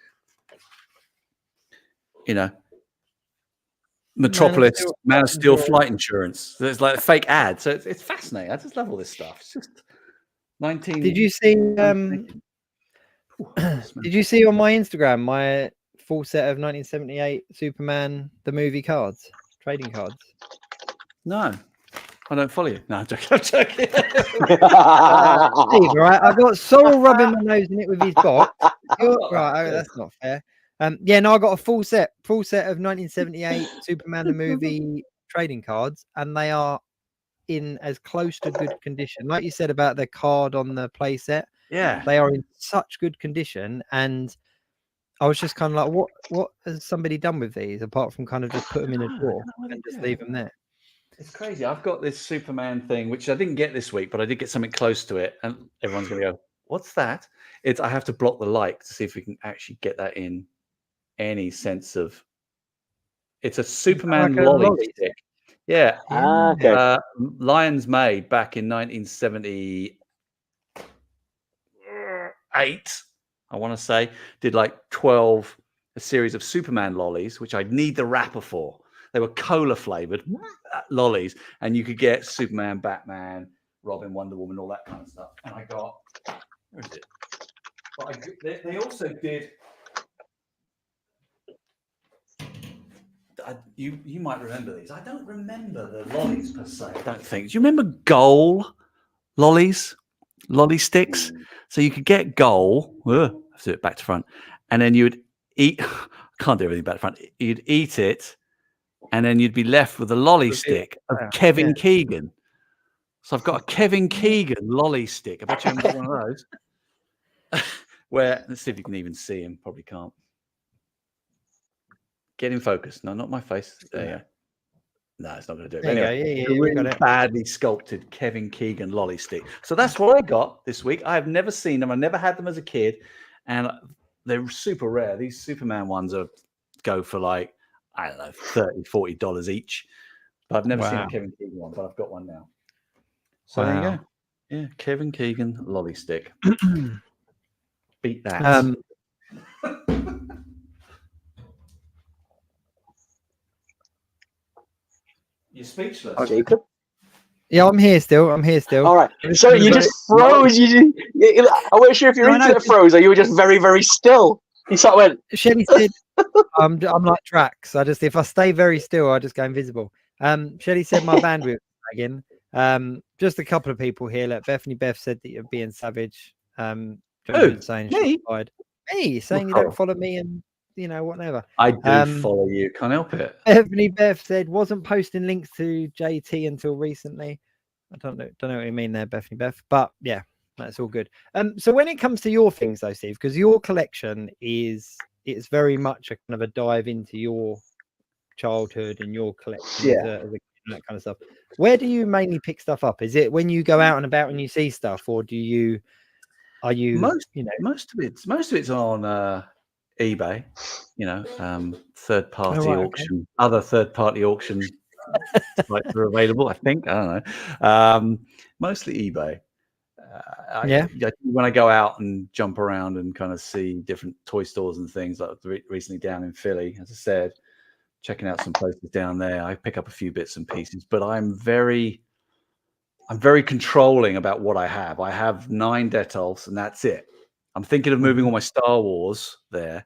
Speaker 4: Metropolis, Man of Steel flight insurance. So it's like a fake ad. So it's fascinating. I just love all this stuff. It's just 19.
Speaker 2: Did you see? Did you see on my Instagram my full set of 1978 Superman the movie cards, trading cards?
Speaker 4: No, I don't follow you. No, I'm joking.
Speaker 2: Steve, right? I've got Sorrell rubbing my nose in it with his box. Right, that's not fair. I got a full set of 1978 Superman the movie trading cards, and they are in as close to good condition. Like you said about the card on the play set, they are in such good condition. And I was just kind of like, what has somebody done with these apart from kind of just put them in a drawer and just leave them there?
Speaker 4: It's crazy. I've got this Superman thing, which I didn't get this week, but I did get something close to it, and everyone's going to go, "What's that?" I have to block the light to see if we can actually get that in any sense of. It's a Superman lolly stick. Yeah.
Speaker 3: Okay.
Speaker 4: Lions made back in 1978. I want to say did like 12 a series of Superman lollies, which I'd need the wrapper for. They were cola flavored lollies, and you could get Superman, Batman, Robin, Wonder Woman, all that kind of stuff. And I got, where is it? But they also did. You might remember these. I don't remember the lollies per se. I don't think. Do you remember Goal lollies, lolly sticks? So you could get Goal. Let's do it back to front, and then you would eat. I can't do everything back to front. You'd eat it. And then you'd be left with a lolly stick of Kevin Keegan. So I've got a Kevin Keegan lolly stick. I bet you haven't got one of those. Let's see if you can even see him. Probably can't. Get in focus. No, not my face. There you go. No, it's not going to do it. Anyway, really badly sculpted Kevin Keegan lolly stick. So that's what I got this week. I've never seen them. I never had them as a kid. And they're super rare. These Superman ones go for like, I don't know, $30, $40 each. But I've never seen a Kevin Keegan one, but I've got one now. So there you go. Yeah, Kevin Keegan lolly stick. Beat that. You're speechless.
Speaker 3: Oh, Jacob?
Speaker 2: Yeah, I'm here still. All
Speaker 3: right. So you just froze. I wasn't sure if your internet froze or you were just very, very still. You sort of went.
Speaker 2: Shelley said, I'm like Drax. If I stay very still, I just go invisible. Shelley said my bandwidth again. Just a couple of people here. Look, Bethany Beth said that you're being savage. Jojo's saying she's tired. Hey, saying you don't follow me and whatever.
Speaker 4: I do follow you. Can't help it.
Speaker 2: Bethany Beth said wasn't posting links to JT until recently. I don't know what you mean there, Bethany Beth, but yeah, that's all good. So when it comes to your things though, Steve, because your collection it's very much a kind of a dive into your childhood and your collection as a that kind of stuff. Where do you mainly pick stuff up? Is it when you go out and about and you see stuff, or are you
Speaker 4: most of it's on eBay, third party auction, other third party auction sites are available. I think, I don't know, mostly eBay. When I go out and jump around and kind of see different toy stores and things, like recently down in Philly, as I said, checking out some places down there, I pick up a few bits and pieces, but I'm very controlling about what I have. I have 9 Detolfs and that's it. I'm thinking of moving all my Star Wars there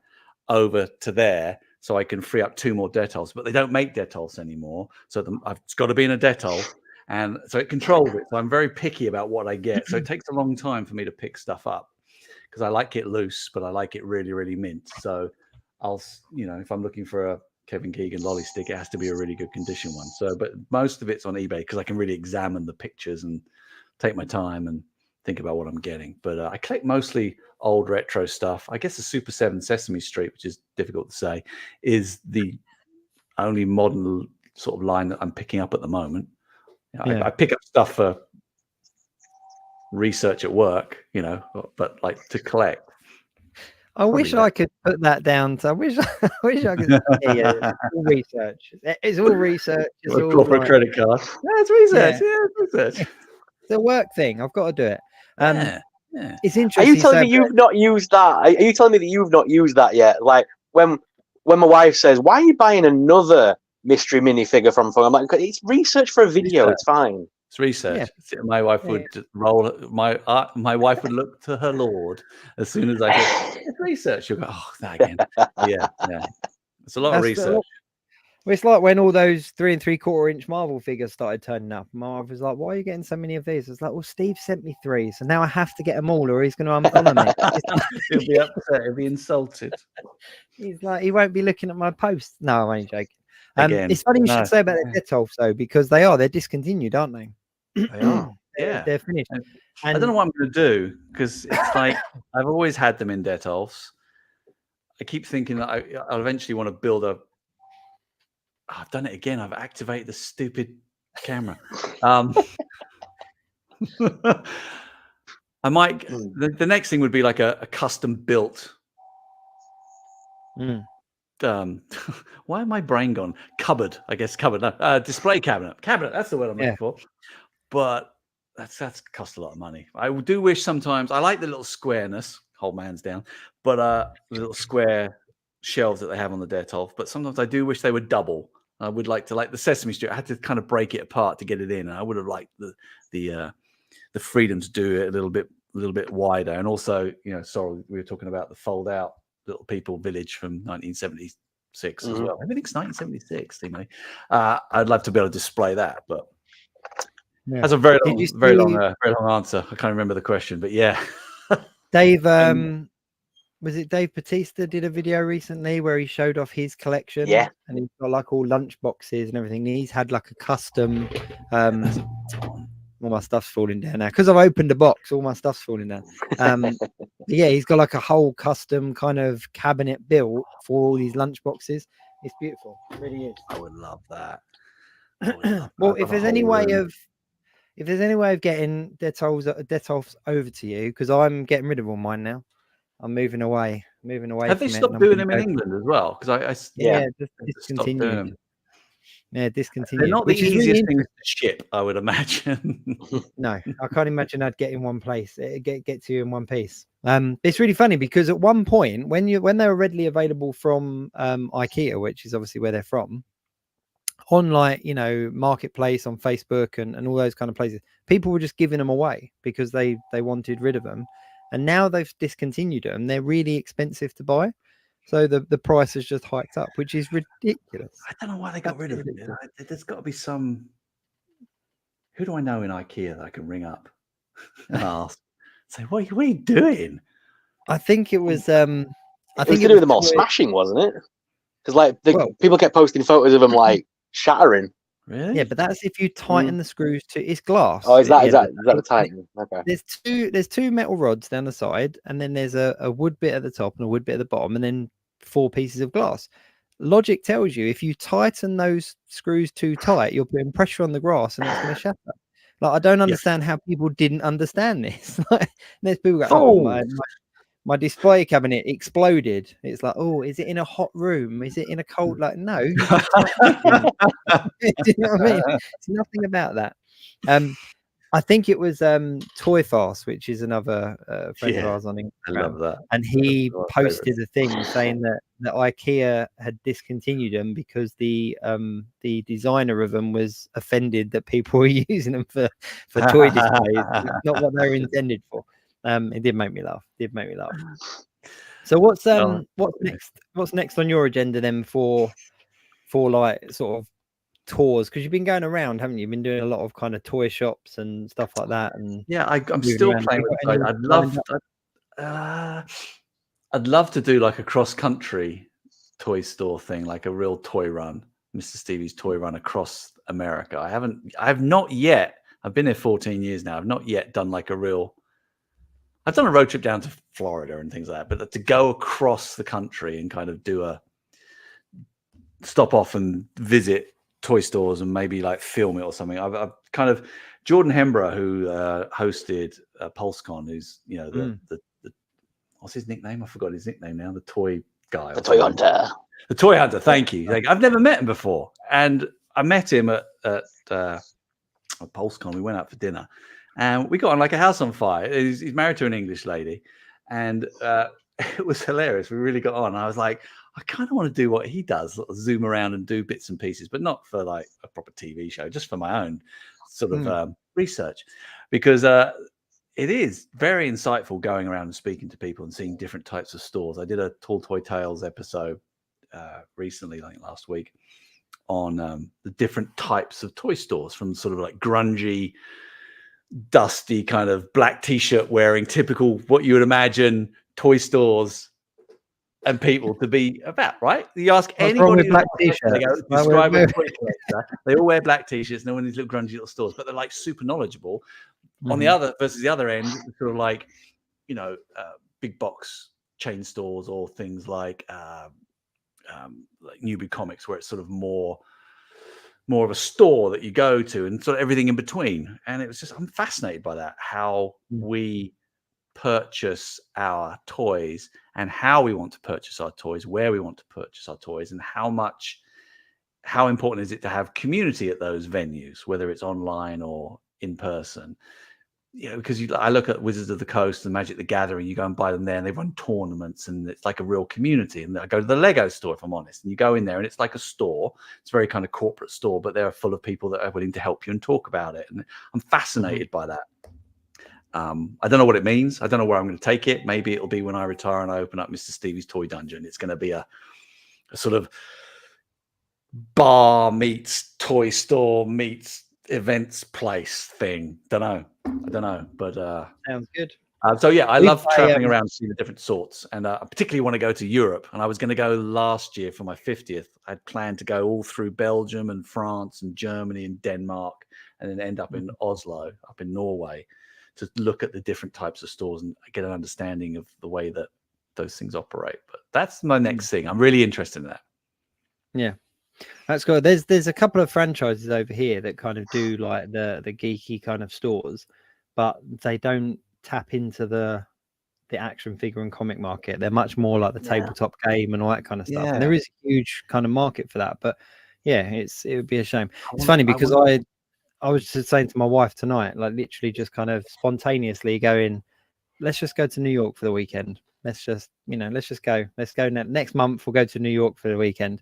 Speaker 4: over to there so I can free up 2 more Detolfs, but they don't make Detolfs anymore. So it's got to be in a Detolf. And so it controls it. So I'm very picky about what I get. So it takes a long time for me to pick stuff up because I like it loose, but I like it really, really mint. So I'll, if I'm looking for a Kevin Keegan lolly stick, it has to be a really good condition one. So, but most of it's on eBay because I can really examine the pictures and take my time and think about what I'm getting. But I collect mostly old retro stuff. I guess the Super 7 Sesame Street, which is difficult to say, is the only modern sort of line that I'm picking up at the moment. I pick up stuff for research at work, but like to collect.
Speaker 2: I wish I could put that down. I wish I could. It's all research. It's all research. It's all
Speaker 4: proper credit card. Yeah, it's research. Yeah, it's research.
Speaker 2: It's a work thing. I've got to do it. It's interesting.
Speaker 3: Are you telling me you've not used that? Are you telling me that you've not used that yet? Like when my wife says, "Why are you buying another mystery minifigure from?" I'm like, "It's research for a video. It's fine."
Speaker 4: It's research. Yeah. My wife would roll. My wife would look to her lord as soon as I said, "It's research." She'll go, "Oh, that again." Yeah. It's a lot of research.
Speaker 2: Well, it's like when all those 3 3/4 inch Marvel figures started turning up. My wife was like, "Why are you getting so many of these?" I was like, "Well, Steve sent me 3, so now I have to get them all, or he's going to unfollow me."
Speaker 4: He'll be upset. He'll be insulted.
Speaker 2: He's like, he won't be looking at my posts. No, I'm only joking.
Speaker 4: Again,
Speaker 2: it's funny you should say about the Detolfs though, because they're discontinued, aren't they?
Speaker 4: They are.
Speaker 2: They're finished.
Speaker 4: And I don't know what I'm going to do because it's like I've always had them in Detolfs. I keep thinking that I'll eventually want to build a. I've done it again. I've activated the stupid camera. I might. The next thing would be like a custom built. Why am my brain gone? Cupboard, I guess. Cupboard. No, display cabinet. Cabinet. That's the word I'm looking for. But that's cost a lot of money. I do wish sometimes. I like the little squareness. Hold my hands down. But the little square shelves that they have on the Detolf. But sometimes I do wish they were double. I would like to, like the Sesame Street. I had to kind of break it apart to get it in. And I would have liked the freedom to do it a little bit wider. And also, sorry, we were talking about the fold out Little People Village from 1976 as well. I think it's 1976, seemingly. I'd love to be able to display that, but that's a very long answer. I can't remember the question, but yeah.
Speaker 2: Dave, was it Dave Bautista did a video recently where he showed off his collection?
Speaker 3: Yeah.
Speaker 2: And he's got like all lunch boxes and everything. He's had like a custom. All my stuff's falling down now because I've opened the box. All my stuff's falling down. Yeah, he's got like a whole custom kind of cabinet built for all these lunch boxes. It's beautiful. It really is.
Speaker 4: I would love that.
Speaker 2: Well, if there's any way of getting Detolfs over to you, because I'm getting rid of all mine now. I'm moving away.
Speaker 4: Have they stopped doing them in England as well? Because
Speaker 2: just discontinued. Yeah, discontinued.
Speaker 4: They're not the easiest things to ship, I would imagine.
Speaker 2: No, I can't imagine I'd get in one place. Get to you in one piece. It's really funny because at one point when they were readily available from IKEA, which is obviously where they're from, on Marketplace on Facebook and all those kind of places, people were just giving them away because they wanted rid of them. And now they've discontinued them. They're really expensive to buy. So the price has just hiked up, which is ridiculous.
Speaker 4: I don't know why they got rid of it. There's got to be some. Who do I know in IKEA that I can ring up and ask? Say, what are you doing?
Speaker 2: I think it was. I think
Speaker 3: it was to do with them all smashing, wasn't it? Because like people kept posting photos of them like shattering.
Speaker 4: Really?
Speaker 2: Yeah, but that's if you tighten the screws to. It's glass.
Speaker 3: Oh, is that the tightening? Okay.
Speaker 2: There's two metal rods down the side, and then there's a wood bit at the top and a wood bit at the bottom, and then 4 pieces of glass. Logic tells you if you tighten those screws too tight, you're putting pressure on the glass and it's going to shatter. Like, I don't understand how people didn't understand this. Like, there's people go, oh, my display cabinet exploded. It's like, oh, is it in a hot room? Is it in a cold? Like, no. You just do you know what I mean? It's nothing about that. I think it was Toy Fast, which is another friend of ours on Instagram.
Speaker 4: I love that.
Speaker 2: And he posted a thing saying that IKEA had discontinued them because the designer of them was offended that people were using them for toy displays. Not what they were intended for. It did make me laugh. So what's next? What's next on your agenda then for like sort of tours? Because you've been going around, haven't you? You've been doing a lot of kind of toy shops and stuff like that. And
Speaker 4: yeah, I'm still playing with it. I'd love to do like a cross-country toy store thing, like a real toy run, Mr. Stevie's toy run across America. I have not yet. I've been here 14 years now. I've not yet done like a real. I've done a road trip down to Florida and things like that, but to go across the country and kind of do a stop off and visit toy stores and maybe like film it or something. I've kind of Jordan Hembrough, who hosted PulseCon, who's the what's his nickname? I forgot his nickname now. The toy guy,
Speaker 3: the toy hunter.
Speaker 4: The toy hunter. Thank you. Like, I've never met him before, and I met him at PulseCon. We went out for dinner, and we got on like a house on fire. He's married to an English lady, and it was hilarious. We really got on. I was like, I kind of want to do what he does, sort of zoom around and do bits and pieces, but not for like a proper TV show, just for my own sort of research, because it is very insightful going around and speaking to people and seeing different types of stores. I did a Tall Toy Tales episode recently, like last week, on the different types of toy stores, from sort of like grungy, dusty kind of black t-shirt wearing, typical what you would imagine toy stores and people to be about, right? You ask anybody with black t-shirts, describe a toy collector. They all wear black t-shirts, and they're in these little grungy little stores, but they're like super knowledgeable. On the other versus the other end, sort of like big box chain stores, or things like Newbie Comics, where it's sort of more of a store that you go to, and sort of everything in between. And it was just, I'm fascinated by that, how we purchase our toys and how we want to purchase our toys, where we want to purchase our toys, and how important is it to have community at those venues, whether it's online or in person. Because I look at Wizards of the Coast and Magic the Gathering, you go and buy them there and they run tournaments and it's like a real community. And I go to the Lego store, if I'm honest, and you go in there and it's like a store. It's a very kind of corporate store, but they're full of people that are willing to help you and talk about it. And I'm fascinated by that. I don't know what it means. I don't know where I'm going to take it. Maybe it'll be when I retire and I open up Mr. Stevie's Toy Dungeon. It's going to be a sort of bar meets toy store meets events place thing. I don't know, but
Speaker 2: sounds good.
Speaker 4: So yeah, I love traveling around, seeing the different sorts, and I particularly want to go to Europe. And I was going to go last year for my 50th. I'd planned to go all through Belgium and France and Germany and Denmark, and then end up in Oslo, up in Norway, to look at the different types of stores and get an understanding of the way that those things operate. But that's my next thing. I'm really interested in that.
Speaker 2: Yeah. That's good. There's a couple of franchises over here that kind of do like the geeky kind of stores, but they don't tap into the action figure and comic market. They're much more like the tabletop game and all that kind of stuff. And there is a huge kind of market for that. But yeah, it would be a shame. It's funny because I was just saying to my wife tonight, like literally just kind of spontaneously going, let's just go to New York for the weekend. Let's just go. Let's go next month. We'll go to New York for the weekend.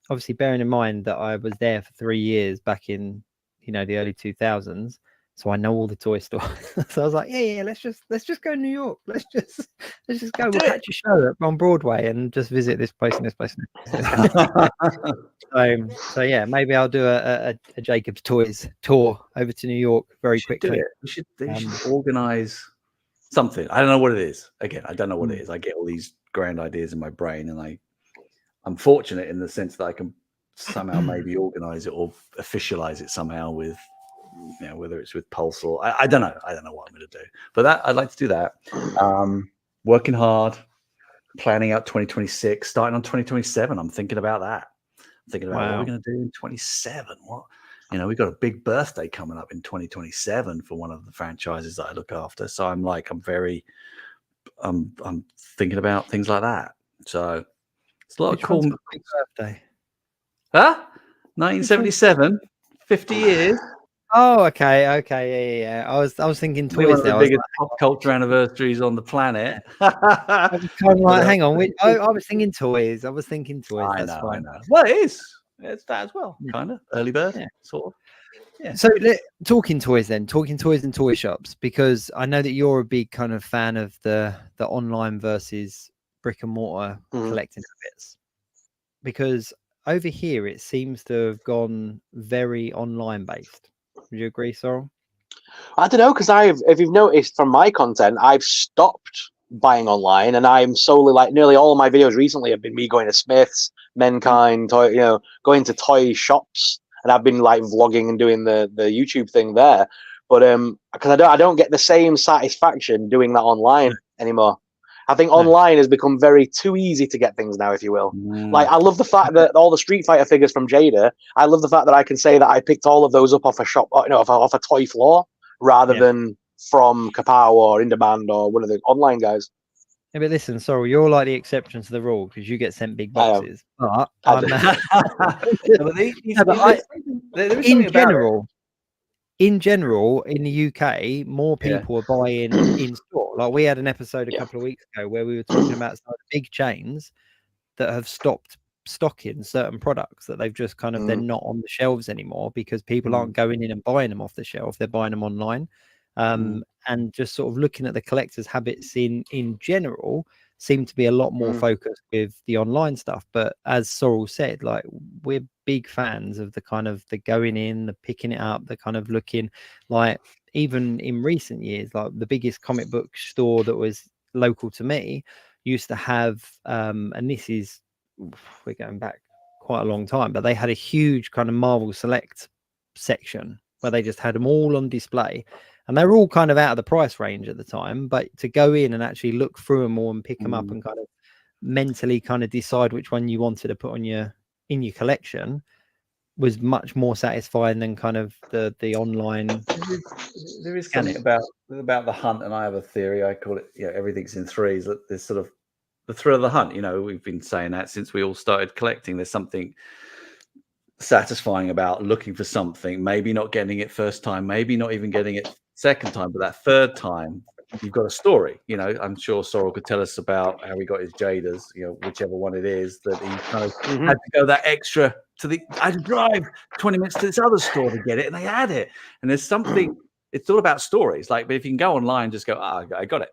Speaker 2: Obviously, bearing in mind that I was there for 3 years back in, the early 2000s, So I know all the toy stores. So I was like, yeah, let's just go to New York. Let's just go. We'll catch a show up on Broadway and just visit this place and this place. So yeah, maybe I'll do a Jacob's Toys tour over to New York very quickly.
Speaker 4: We should organize something. I don't know what it is. Again, I don't know what it is. I get all these grand ideas in my brain, and I'm fortunate in the sense that I can somehow maybe organize it or officialize it somehow with, whether it's with Pulse or I don't know. I don't know what I'm going to do, but I'd like to do that. Working hard, planning out 2026, starting on 2027. I'm thinking about that. I'm thinking about what we're going to do in 27. What, we got a big birthday coming up in 2027 for one of the franchises that I look after. So I'm thinking about things like that. So it's a lot of cool.
Speaker 2: Big birthday.
Speaker 4: Huh? 1977, 50 years.
Speaker 2: Oh, okay, yeah. I was thinking toys.
Speaker 4: One of the biggest pop culture anniversaries on the planet.
Speaker 2: I was kind of like, hang on, I was thinking toys. I know.
Speaker 4: Well, it is. It's that as well, kind of early bird, sort of. Yeah.
Speaker 2: So talking toys and toy shops, because I know that you're a big kind of fan of the online versus brick and mortar collecting habits. Because over here, it seems to have gone very online based. Would you agree, Sorrell?
Speaker 3: I don't know, because if you've noticed from my content, I've stopped buying online, and I'm solely nearly all of my videos recently have been me going to Smith's, Menkind, going to toy shops, and I've been vlogging and doing the YouTube thing there. But because I don't get the same satisfaction doing that online anymore. I think online has become too easy to get things now, if you will. I love the fact that all the Street Fighter figures from Jada, I love the fact that I can say that I picked all of those up off a shop, off a toy floor, rather than from Kapow or In Demand or one of the online guys.
Speaker 2: Yeah, but listen, Sorrell, you're like the exception to the rule because you get sent big boxes. But in general, in the UK, more people are buying in store. Like we had an episode a couple of weeks ago where we were talking about some of the big chains that have stopped stocking certain products that they've just kind of they're not on the shelves anymore because people aren't going in and buying them off the shelf. They're buying them online. And just sort of looking at the collectors' habits in general seem to be a lot more focused with the online stuff. But as Sorrell said, we're big fans of the kind of the going in, the picking it up, the kind of looking. Even in recent years, the biggest comic book store that was local to me used to have, and this is, we're going back quite a long time, but they had a huge kind of Marvel Select section where they just had them all on display. And they were all kind of out of the price range at the time, but to go in and actually look through them all and pick them up and kind of mentally kind of decide which one you wanted to put on in your collection was much more satisfying than kind of the online.
Speaker 4: There is something about the hunt, and I have a theory. I call it, everything's in threes. That there's sort of the thrill of the hunt. We've been saying that since we all started collecting. There's something satisfying about looking for something, maybe not getting it first time, maybe not even getting it second time, but that third time you've got a story. I'm sure Sorrell could tell us about how he got his Jadas, whichever one it is, that he kind of had to go that extra I had to drive 20 minutes to this other store to get it, and they had it. And there's something, it's all about stories. But if you can go online, just go, I got it.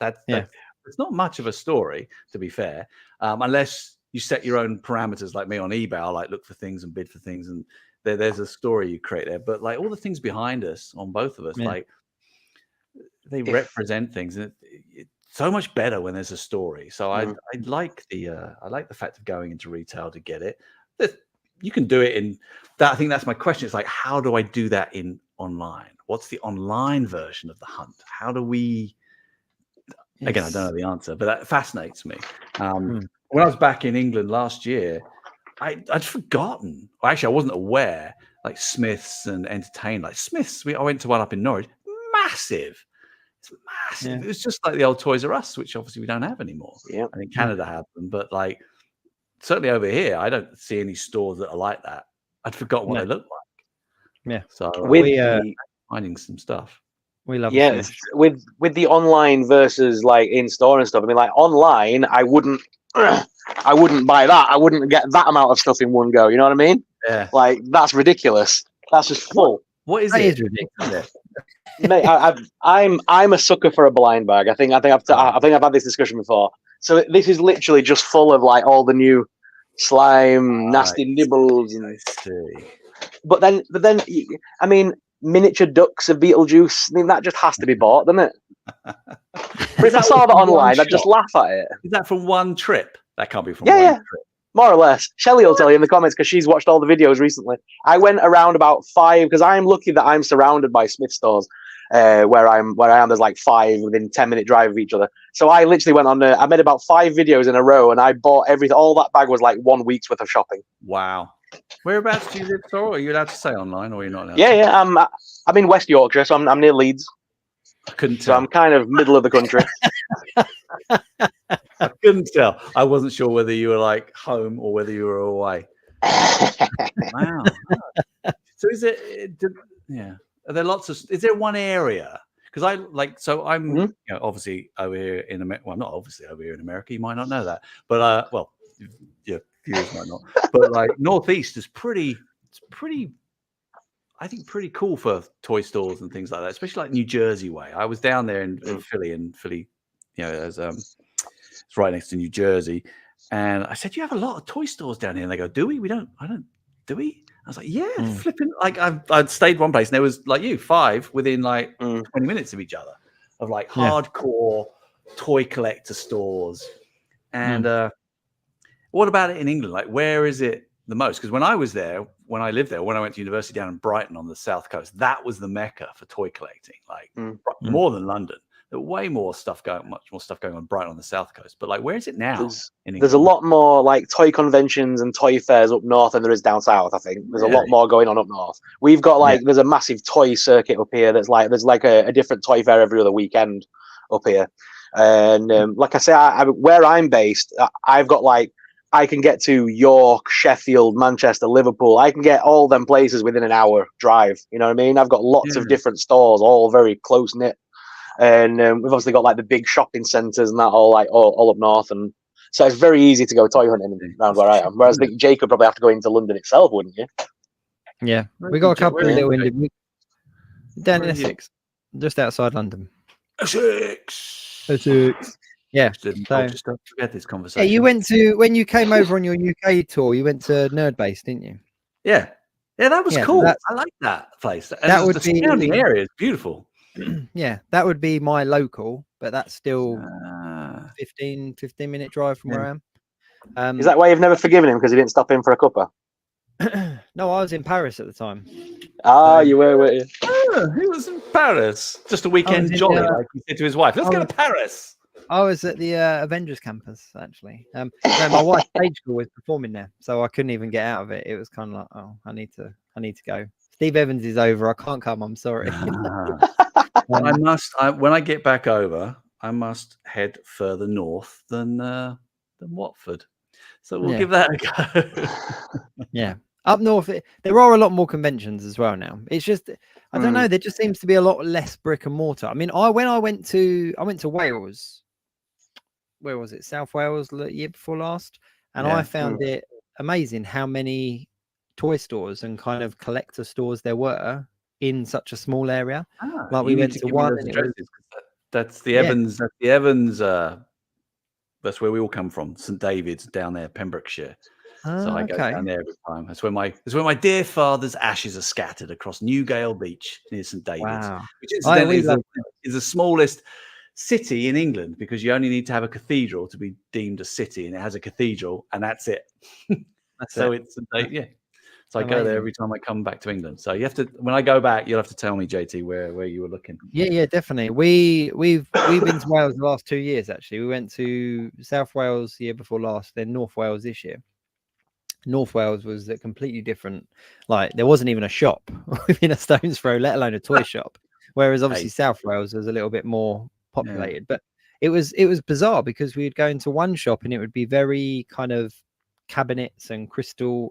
Speaker 4: It's not much of a story, to be fair, unless you set your own parameters like me on eBay. I look for things and bid for things, and there's a story you create there. But all the things behind us, on both of us, they represent things, and it's so much better when there's a story. So I like the fact of going into retail to get it. You can do it in that. I think that's my question. It's how do I do that in online? What's the online version of the hunt? How do we? Again, I don't know the answer, but that fascinates me. When I was back in England last year, I'd forgotten. Actually, I wasn't aware. Smiths and Entertain, Smiths. I went to one up in Norwich. Massive. It's massive. It was just like the old Toys R Us, which obviously we don't have anymore. Yeah, I think Canada have them, but certainly over here, I don't see any stores that are like that. I'd forgotten what they look like. Yeah. So we're finding some stuff.
Speaker 2: We love
Speaker 3: with the online versus in store and stuff. I mean, online, I wouldn't buy that. I wouldn't get that amount of stuff in one go. You know what I mean?
Speaker 4: Yeah.
Speaker 3: That's ridiculous. That's just full.
Speaker 4: What is
Speaker 2: That
Speaker 4: it?
Speaker 2: is ridiculous.
Speaker 3: Mate, I'm a sucker for a blind bag. I think I've had this discussion before. So this is literally just full of like all the new slime, nasty nibbles, and but then I mean, miniature ducks of Beetlejuice. I mean, that just has to be bought, doesn't it? But if I saw that online, I'd just laugh at it.
Speaker 4: Is that from one trip? That can't be from
Speaker 3: one
Speaker 4: trip.
Speaker 3: More or less. Shelley will tell you in the comments because she's watched all the videos recently. I went around about 5 because I'm lucky that I'm surrounded by Smith stores. Where I am, there's like 5 within 10-minute drive of each other. So I literally went on. I made about 5 videos in a row, and I bought everything. All that bag was like 1 week's worth of shopping.
Speaker 4: Wow. Whereabouts do you live, Sorrell? Are you allowed to say online, or are you not allowed?
Speaker 3: Yeah. I'm in West Yorkshire, so I'm near Leeds.
Speaker 4: I couldn't tell.
Speaker 3: So I'm kind of middle of the country.
Speaker 4: I couldn't tell. I wasn't sure whether you were like home or whether you were away. Wow. So is it? Yeah. Are there lots of? Is there one area? Because I'm obviously over here in America. Well, I'm not obviously over here in America. You might not know that, but your viewers might not. But like Northeast is pretty. It's pretty. I think pretty cool for toy stores and things like that, especially like New Jersey way. I was down there in Philly, and Philly, it's right next to New Jersey. And I said, "You have a lot of toy stores down here." And they go, "Do we? Do we?" I was like, "Yeah, flipping." Like I'd stayed one place, and there was like 5 within like 20 minutes of each other, of like hardcore toy collector stores. And what about it in England? Like, where is it the most? Because when I was there, when I lived there, when I went to university down in Brighton on the south coast, that was the mecca for toy collecting. Like more than London. There were much more stuff going on in Brighton on the south coast. But like, where is it now?
Speaker 3: There's a lot more like toy conventions and toy fairs up north than there is down south. I think there's a lot more going on up north. We've got there's a massive toy circuit up here. There's like a different toy fair every other weekend up here. And like I say, where I'm based, I've got like. I can get to York, Sheffield, Manchester, Liverpool. I can get all them places within an hour drive. You know what I mean? I've got lots of different stores, all very close knit, and we've obviously got like the big shopping centres and that all up north, and so it's very easy to go toy hunting around where I am. Whereas I think Jacob probably have to go into London itself, wouldn't you?
Speaker 2: Yeah, we got a couple of little down in Essex, just outside London. Essex. Yeah.
Speaker 4: Just don't forget this conversation.
Speaker 2: Yeah, you went to when you came over on your UK tour. You went to Nerd Base, didn't you?
Speaker 4: Yeah, that was cool. I like that place. And
Speaker 2: that would
Speaker 4: the
Speaker 2: be
Speaker 4: surrounding area is beautiful.
Speaker 2: Yeah, that would be my local, but that's still 15-minute drive from where I am.
Speaker 3: Is that why you've never forgiven him because he didn't stop in for a cuppa?
Speaker 2: No, I was in Paris at the time.
Speaker 3: You were, weren't you?
Speaker 4: He was in Paris. Just a weekend jolly, like he said to his wife. Let's go to Paris.
Speaker 2: I was at the Avengers campus, actually. No, my wife's stage school was performing there, so I couldn't even get out of it. It was kind of like, oh, I need to go. Steve Evans is over. I can't come. I'm sorry.
Speaker 4: When I get back over, I must head further north than Watford. So we'll give that a go.
Speaker 2: Yeah. Up north, there are a lot more conventions as well now. It's just, I don't know. There just seems to be a lot less brick and mortar. I mean, when I went to Wales. Where was it? South Wales the year before last, and I found it amazing how many toy stores and kind of collector stores there were in such a small area. Like we went to one.
Speaker 4: That's the Evans. That's the Evans. That's where we all come from. St David's down there, Pembrokeshire. So I go down there every time. That's where my dear father's ashes are scattered across Newgale Beach near St David's, which is the smallest city in England because you only need to have a cathedral to be deemed a city, and it has a cathedral, and that's it. So I go there every time I come back to England. So you have to, when I go back, you'll have to tell me, JT, where you were looking.
Speaker 2: Yeah, definitely. We've been to Wales the last 2 years. Actually, we went to South Wales the year before last, then North Wales this year. North Wales was a completely different. Like there wasn't even a shop within a stone's throw, let alone a toy shop. Whereas obviously South Wales was a little bit more populated, but it was bizarre because we'd go into one shop and it would be very kind of cabinets and crystal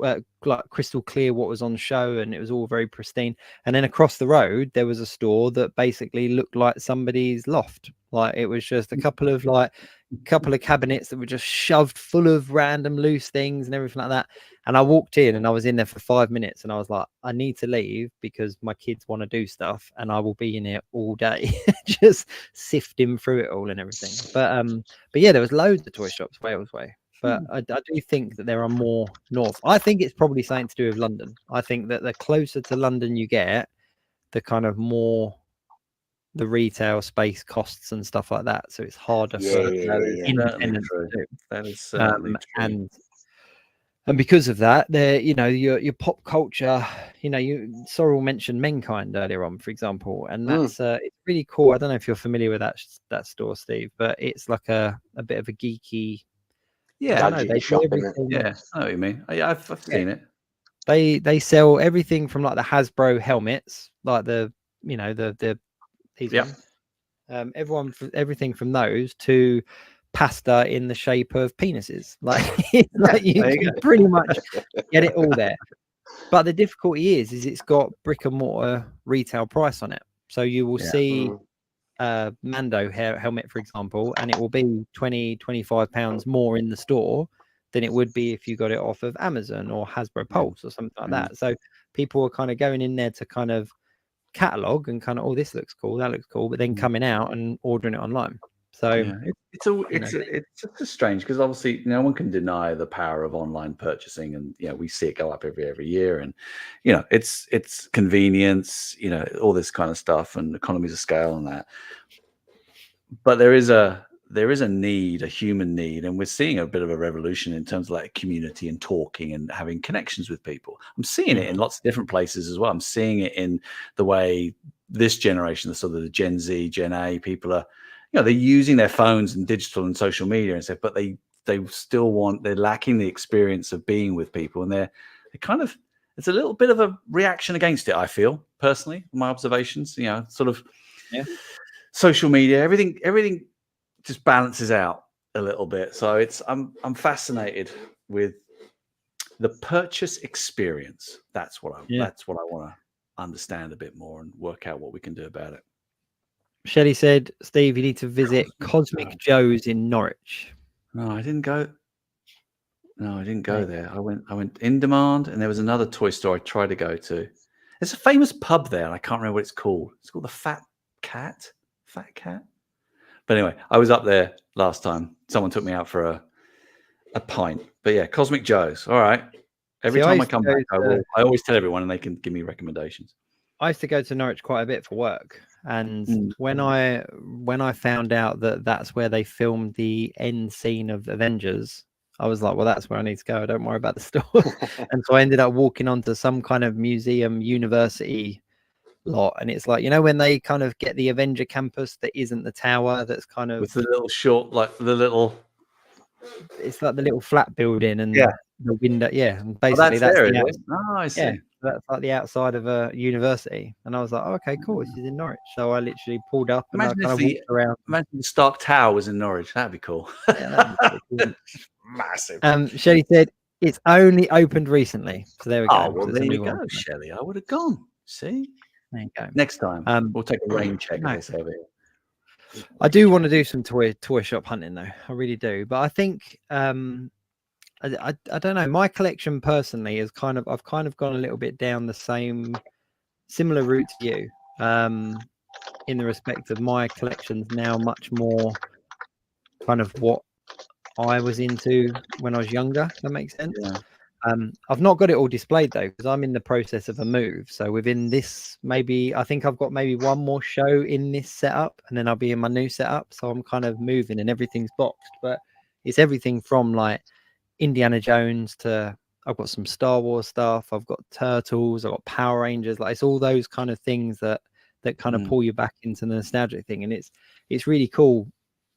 Speaker 2: clear what was on show, and it was all very pristine. And then across the road there was a store that basically looked like somebody's loft. Like it was just a couple of cabinets that were just shoved full of random loose things and everything like that. And I walked in and I was in there for 5 minutes and I was like, I need to leave because my kids want to do stuff and I will be in here all day just sifting through it all and everything. But yeah, there was loads of toy shops Wales way. But I do think that there are more north. I think it's probably something to do with London. I think that the closer to London you get, the kind of more the retail space costs and stuff like that. So it's harder for independents to do.
Speaker 4: That is certainly true.
Speaker 2: And because of that, there, you know, your pop culture, you know, Sorrell mentioned Mankind earlier on, for example, and that's it's really cool. I don't know if you're familiar with that store, Steve, but it's like a bit of a geeky.
Speaker 4: Yeah,
Speaker 2: they
Speaker 3: shop,
Speaker 2: yeah,
Speaker 4: I know what you mean. I've seen it.
Speaker 2: They sell everything from like the Hasbro helmets, like these ones. Everything from those to pasta in the shape of penises. Like you can pretty much get it all there. But the difficulty is it's got brick and mortar retail price on it. So you will see Mando helmet, for example, and it will be 20-25 pounds more in the store than it would be if you got it off of Amazon or Hasbro Pulse or something like that. So people are kind of going in there to kind of catalog and kind of, oh, this looks cool, that looks cool, but then coming out and ordering it online. So
Speaker 4: it's just strange because obviously no one can deny the power of online purchasing, and we see it go up every year, and it's convenience, all this kind of stuff, and economies of scale and that. But there is a need, a human need, and we're seeing a bit of a revolution in terms of like community and talking and having connections with people. I'm seeing it in lots of different places as well. I'm seeing it in the way this generation, the sort of the Gen Z, Gen A people are, they're using their phones and digital and social media and stuff, but they still they're lacking the experience of being with people, and they're kind of, it's a little bit of a reaction against it, I feel personally, my observations, social media, everything just balances out a little bit. So I'm fascinated with the purchase experience. That's what I want to understand a bit more and work out what we can do about it.
Speaker 2: Shelley said, Steve, you need to visit Cosmic Joe's in Norwich.
Speaker 4: No, I didn't go there. I went In Demand, and there was another toy store I tried to go to. There's a famous pub there, and I can't remember what it's called. It's called the Fat Cat. But anyway, I was up there last time. Someone took me out for a pint. But yeah, Cosmic Joe's. All right. Every time I come back, I always tell everyone, and they can give me recommendations.
Speaker 2: I used to go to Norwich quite a bit for work. And when I found out that that's where they filmed the end scene of Avengers, I was like, well, that's where I need to go. Don't worry about the store. And so I ended up walking onto some kind of museum, university lot, and it's like, when they kind of get the Avenger campus that isn't the tower, that's kind of
Speaker 4: with the little short, like the little,
Speaker 2: it's like the little flat building and the window, and basically
Speaker 4: I see.
Speaker 2: That's like the outside of a university. And I was like, oh, okay, cool, this is in Norwich. So I literally pulled up and
Speaker 4: imagine
Speaker 2: I kind of walked around.
Speaker 4: Imagine the Stark Tower was in Norwich. That'd be cool.
Speaker 2: That'd be cool.
Speaker 4: Massive.
Speaker 2: Shelley said it's only opened recently, so there we go.
Speaker 4: Oh, well, there you go, Shelley. I would have gone. See,
Speaker 2: there you go.
Speaker 4: Next time we'll take a rain check.
Speaker 2: I do want to do some toy shop hunting though. I really do. But I think I don't know. My collection personally is I've kind of gone a little bit down the similar route to you. In the respect of my collection's now much more kind of what I was into when I was younger. If that makes sense.
Speaker 4: Yeah.
Speaker 2: I've not got it all displayed though, because I'm in the process of a move. So within this, I think I've got maybe one more show in this setup, and then I'll be in my new setup. So I'm kind of moving, and everything's boxed, but it's everything from like Indiana Jones to I've got some Star Wars stuff. I've got Turtles. I've got Power Rangers. Like it's all those kind of things that kind of pull you back into the nostalgic thing, and it's really cool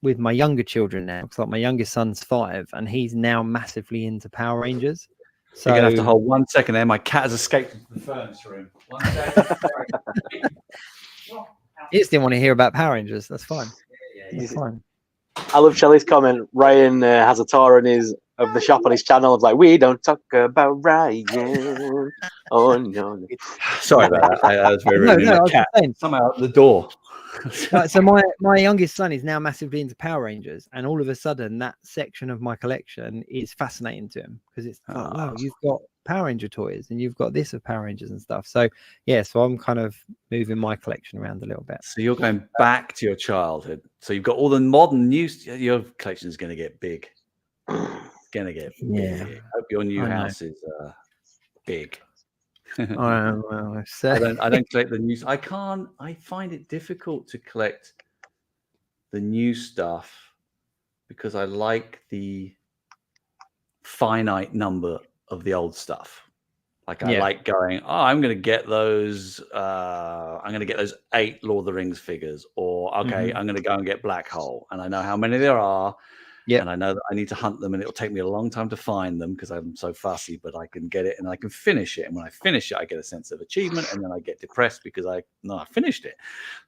Speaker 2: with my younger children now. Because like my youngest son's 5, and he's now massively into Power Rangers. So
Speaker 4: you're gonna have to hold 1 second there. My cat has escaped into the furnace room. 1 second.
Speaker 2: He just didn't want to hear about Power Rangers. That's fine.
Speaker 3: Yeah,
Speaker 2: that's fine.
Speaker 3: I love Shelley's comment. Ryan has a tour on his of the shop on his channel of like, we don't talk about Ryan. Oh no.
Speaker 4: Sorry about that. I was very rude.
Speaker 2: I was
Speaker 4: Cat
Speaker 2: saying.
Speaker 4: somehow at the door.
Speaker 2: So my youngest son is now massively into Power Rangers, and all of a sudden that section of my collection is fascinating to him because it's like, wow, you've got Power Ranger toys and you've got this of Power Rangers and stuff. So yeah, so I'm kind of moving my collection around a little bit.
Speaker 4: So you're going back to your childhood. So you've got all the modern new. Your collection is going to get big. It's going to get big. I hope your new house is big.
Speaker 2: I
Speaker 4: don't collect the news. I find it difficult to collect the new stuff because I like the finite number of the old stuff. Like I like going, I'm going to get those. I'm going to get those 8 Lord of the Rings figures, or I'm going to go and get Black Hole, and I know how many there are. Yeah, and I know that I need to hunt them, and it'll take me a long time to find them because I'm so fussy. But I can get it, and I can finish it. And when I finish it, I get a sense of achievement, and then I get depressed because I finished it.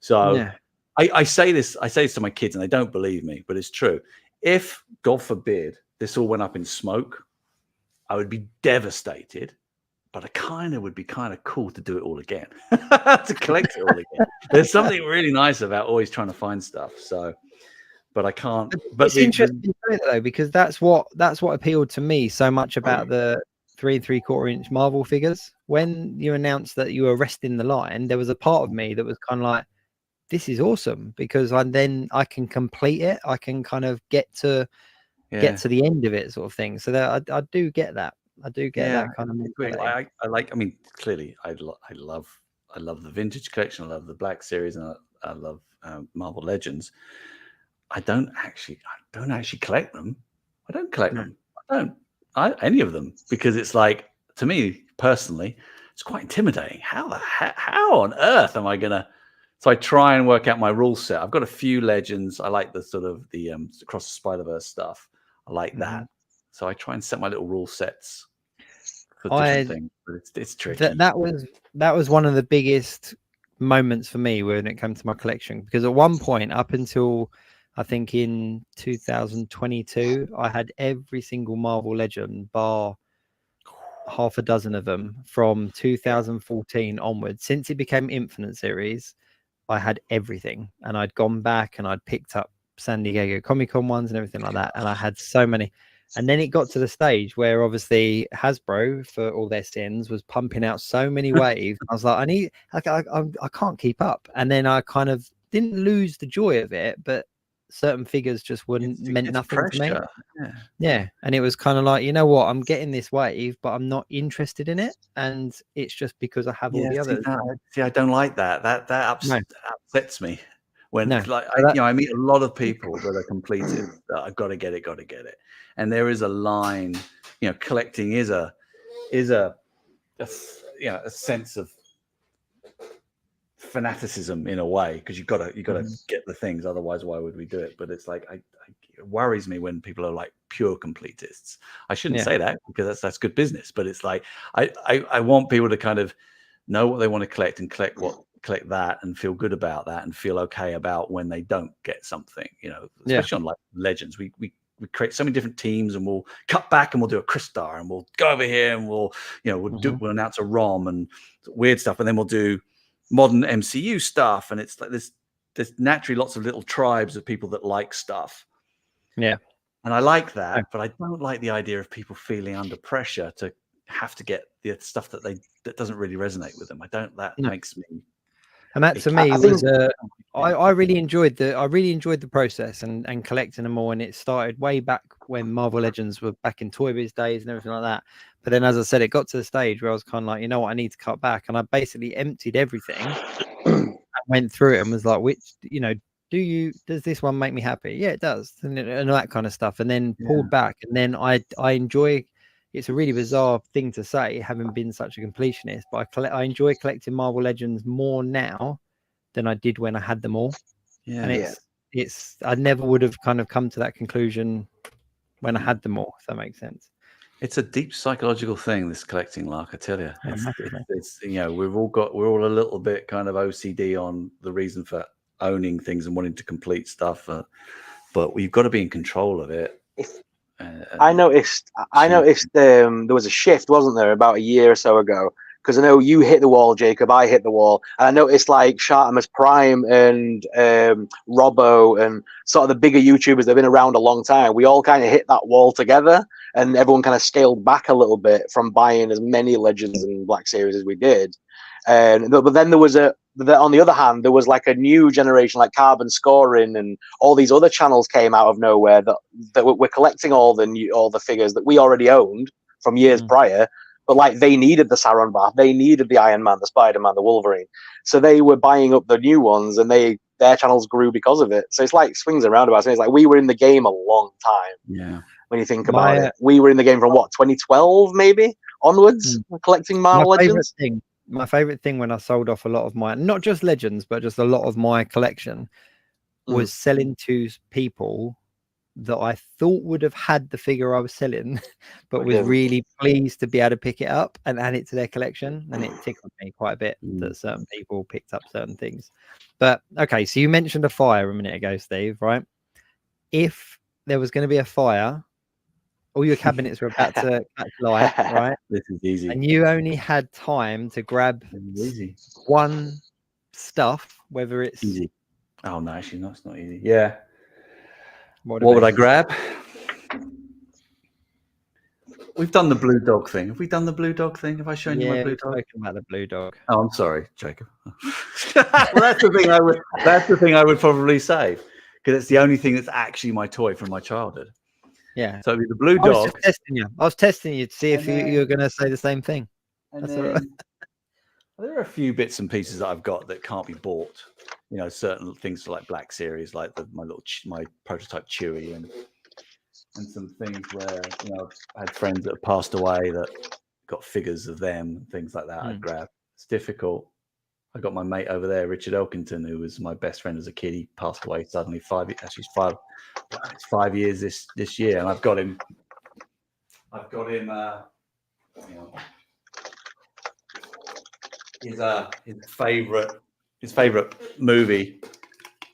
Speaker 4: So I say this to my kids, and they don't believe me, but it's true. If God forbid this all went up in smoke, I would be devastated. But I kind of would be kind of cool to do it all again, to collect it all again. There's something really nice about always trying to find stuff. So. But I can't. But
Speaker 2: it's interesting though, because that's what appealed to me so much about the 3 3/4 inch Marvel figures. When you announced that you were resting the line, there was a part of me that was kind of like, "This is awesome," because I can complete it. I can kind of get to the end of it, sort of thing. So that I do get that. I do get that kind of mentality.
Speaker 4: I like. I mean, clearly, I love the vintage collection. I love the Black Series, and I love Marvel Legends. I don't actually collect them. I don't collect them. Any of them, because it's like, to me personally, it's quite intimidating. How on earth am I gonna? So I try and work out my rule set. I've got a few Legends. I like the sort of the Across the Spider-Verse stuff. I like that. So I try and set my little rule sets for different things. But it's tricky.
Speaker 2: That was one of the biggest moments for me when it comes to my collection, because at one point, up until I think in 2022, I had every single Marvel Legend bar half a dozen of them from 2014 onwards. Since it became Infinite Series, I had everything, and I'd gone back and I'd picked up San Diego Comic-Con ones and everything like that, and I had so many. And then it got to the stage where obviously Hasbro, for all their sins, was pumping out so many waves. I was like, I can't keep up. And then I kind of didn't lose the joy of it, but certain figures just meant nothing to me. Yeah. And it was kind of like, you know what, I'm getting this wave, but I'm not interested in it, and it's just because I have all the others.
Speaker 4: I don't like that. That upsets me when I meet a lot of people that are completed. I've got to get it, and there is a line. Collecting is a sense of fanaticism in a way, because you've got to get the things, otherwise why would we do it? But it's like it worries me when people are like pure completists. I shouldn't say that, because that's good business, but it's like I want people to kind of know what they want to collect and collect that and feel good about that and feel okay about when they don't get something, especially on like Legends. We create so many different teams, and we'll cut back and we'll do a Crystar, and we'll go over here and we'll announce a ROM and weird stuff, and then we'll do modern MCU stuff, and it's like there's naturally lots of little tribes of people that like stuff. And I like that, but I don't like the idea of people feeling under pressure to have to get the stuff that doesn't really resonate with them. Makes me.
Speaker 2: And that to me was I really enjoyed the process and collecting them all, and it started way back when Marvel Legends were back in Toy Biz days and everything like that. But then, as I said, it got to the stage where I was kind of like, you know what, I need to cut back, and I basically emptied everything and went through it and was like, does this one make me happy? Yeah, it does, and all that kind of stuff, and then pulled back. And then I enjoy. It's a really bizarre thing to say, having been such a completionist, but I enjoy collecting Marvel Legends more now than I did when I had them all. And it's I never would have kind of come to that conclusion when I had them all, if that makes sense.
Speaker 4: It's a deep psychological thing, this collecting, Lark. I tell you, it's we're all a little bit kind of OCD on the reason for owning things and wanting to complete stuff, but we've got to be in control of it.
Speaker 3: I noticed there was a shift, wasn't there, about a year or so ago? Because I know you hit the wall, Jacob. I hit the wall, and I noticed like Shartimus Prime and Robbo and sort of the bigger YouTubers that've been around a long time. We all kind of hit that wall together, and everyone kind of scaled back a little bit from buying as many Legends and Black Series as we did. But then there was on the other hand, there was like a new generation, like Carbon Scoring and all these other channels came out of nowhere that were collecting all the figures that we already owned from years prior. But like they needed the Sauron Bath, they needed the Iron Man, the Spider-Man, the Wolverine. So they were buying up the new ones, and their channels grew because of it. So it's like swings and roundabouts. And it's like we were in the game a long time.
Speaker 4: Yeah.
Speaker 3: When you think about it, we were in the game from what, 2012 maybe onwards, collecting Marvel Legends.
Speaker 2: My favorite thing when I sold off a lot of my, not just Legends, but just a lot of my collection, was selling to people that I thought would have had the figure I was selling, but was really pleased to be able to pick it up and add it to their collection. And it tickled me quite a bit that certain people picked up certain things. But okay, so you mentioned a fire a minute ago, Steve, right? If there was going to be a fire, all your cabinets were about to catch light, right?
Speaker 4: This is easy.
Speaker 2: And you only had time to grab one stuff, whether it's
Speaker 4: easy. Oh no, actually, no, it's not easy. Yeah.
Speaker 2: What
Speaker 4: would I grab? We've done the blue dog thing. Have we done the blue dog thing? Have I shown you my blue dog?
Speaker 2: Talking about the blue dog.
Speaker 4: Oh, I'm sorry, Jacob. Well, that's the thing I would. That's the thing I would probably save, because it's the only thing that's actually my toy from my childhood.
Speaker 2: Yeah.
Speaker 4: So the blue dog.
Speaker 2: I was just testing you. I was testing you to see if you're going to say the same thing.
Speaker 4: That's all right. There are a few bits and pieces that I've got that can't be bought. You know, certain things like Black Series, like my prototype Chewie, and some things where, you know, I had friends that have passed away that got figures of them, things like that. I'd grab. It's difficult. I got my mate over there, Richard Elkington, who was my best friend as a kid. He passed away suddenly. It's 5 years this year, and I've got him. You know, his favorite movie,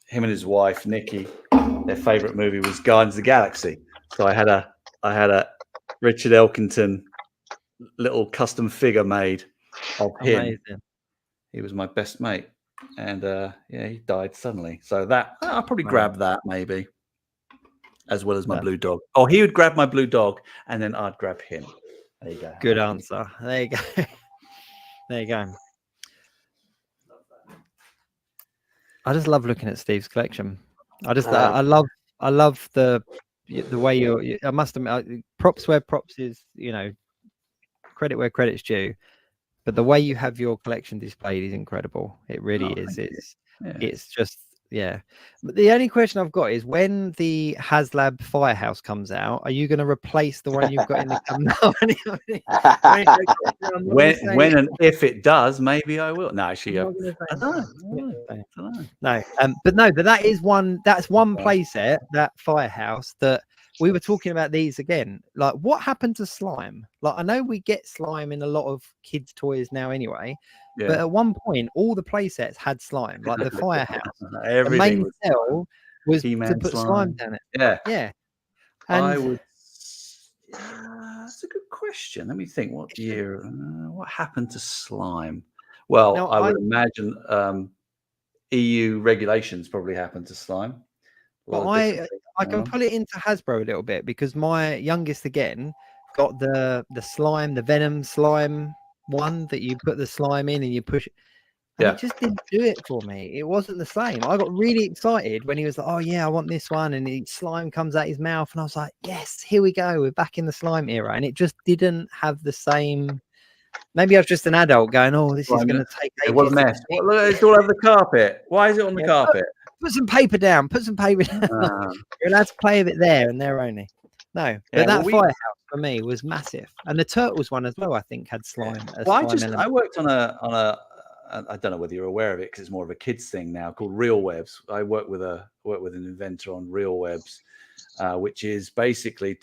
Speaker 4: him and his wife Nikki, their favorite movie was Guardians of the Galaxy. So I had a Richard Elkington little custom figure made of him.
Speaker 2: Amazing.
Speaker 4: He was my best mate, and he died suddenly. So that I'll probably grab that maybe, as well as my blue dog. Oh, he would grab my blue dog, and then I'd grab him. There you go.
Speaker 2: Good answer. There you go. There you go. I just love looking at Steve's collection. I love the way I must admit, props where props is, you know, credit where credit's due. But the way you have your collection displayed is incredible. It really is. It's just, yeah. But the only question I've got is, when the HasLab Firehouse comes out, are you going to replace the one you've got in the
Speaker 4: when and if it does, maybe I will. No, actually, I don't know.
Speaker 2: But that is one. That's one playset, that Firehouse, that we were talking about these again. Like, what happened to slime? Like, I know we get slime in a lot of kids' toys now anyway. Yeah. But at one point, all the play sets had slime, like the Firehouse. The main cell was to put slime down it.
Speaker 4: Yeah.
Speaker 2: Yeah.
Speaker 4: And I would. That's a good question. Let me think. What year? What happened to slime? Well, now, I would imagine EU regulations probably happened to slime.
Speaker 2: Well, I can pull it into Hasbro a little bit, because my youngest again got the slime, the Venom slime one that you put the slime in and you push it. And it just didn't do it for me. It wasn't the same. I got really excited when he was like, "Oh yeah, I want this one," and the slime comes out his mouth, and I was like, "Yes, here we go. We're back in the slime era." And it just didn't have the same. Maybe I was just an adult going, "Oh, this is going to take."
Speaker 4: What a mess! Look, it's all over the carpet. Why is it on the carpet?
Speaker 2: Put some paper down. Put some paper down. You're allowed to play with it there and there only. No, but that Firehouse for me was massive, and the Turtles one as well, I think, had slime.
Speaker 4: I worked on a. I don't know whether you're aware of it, because it's more of a kids thing now, called Real Webs. I work with an inventor on Real Webs, which is basically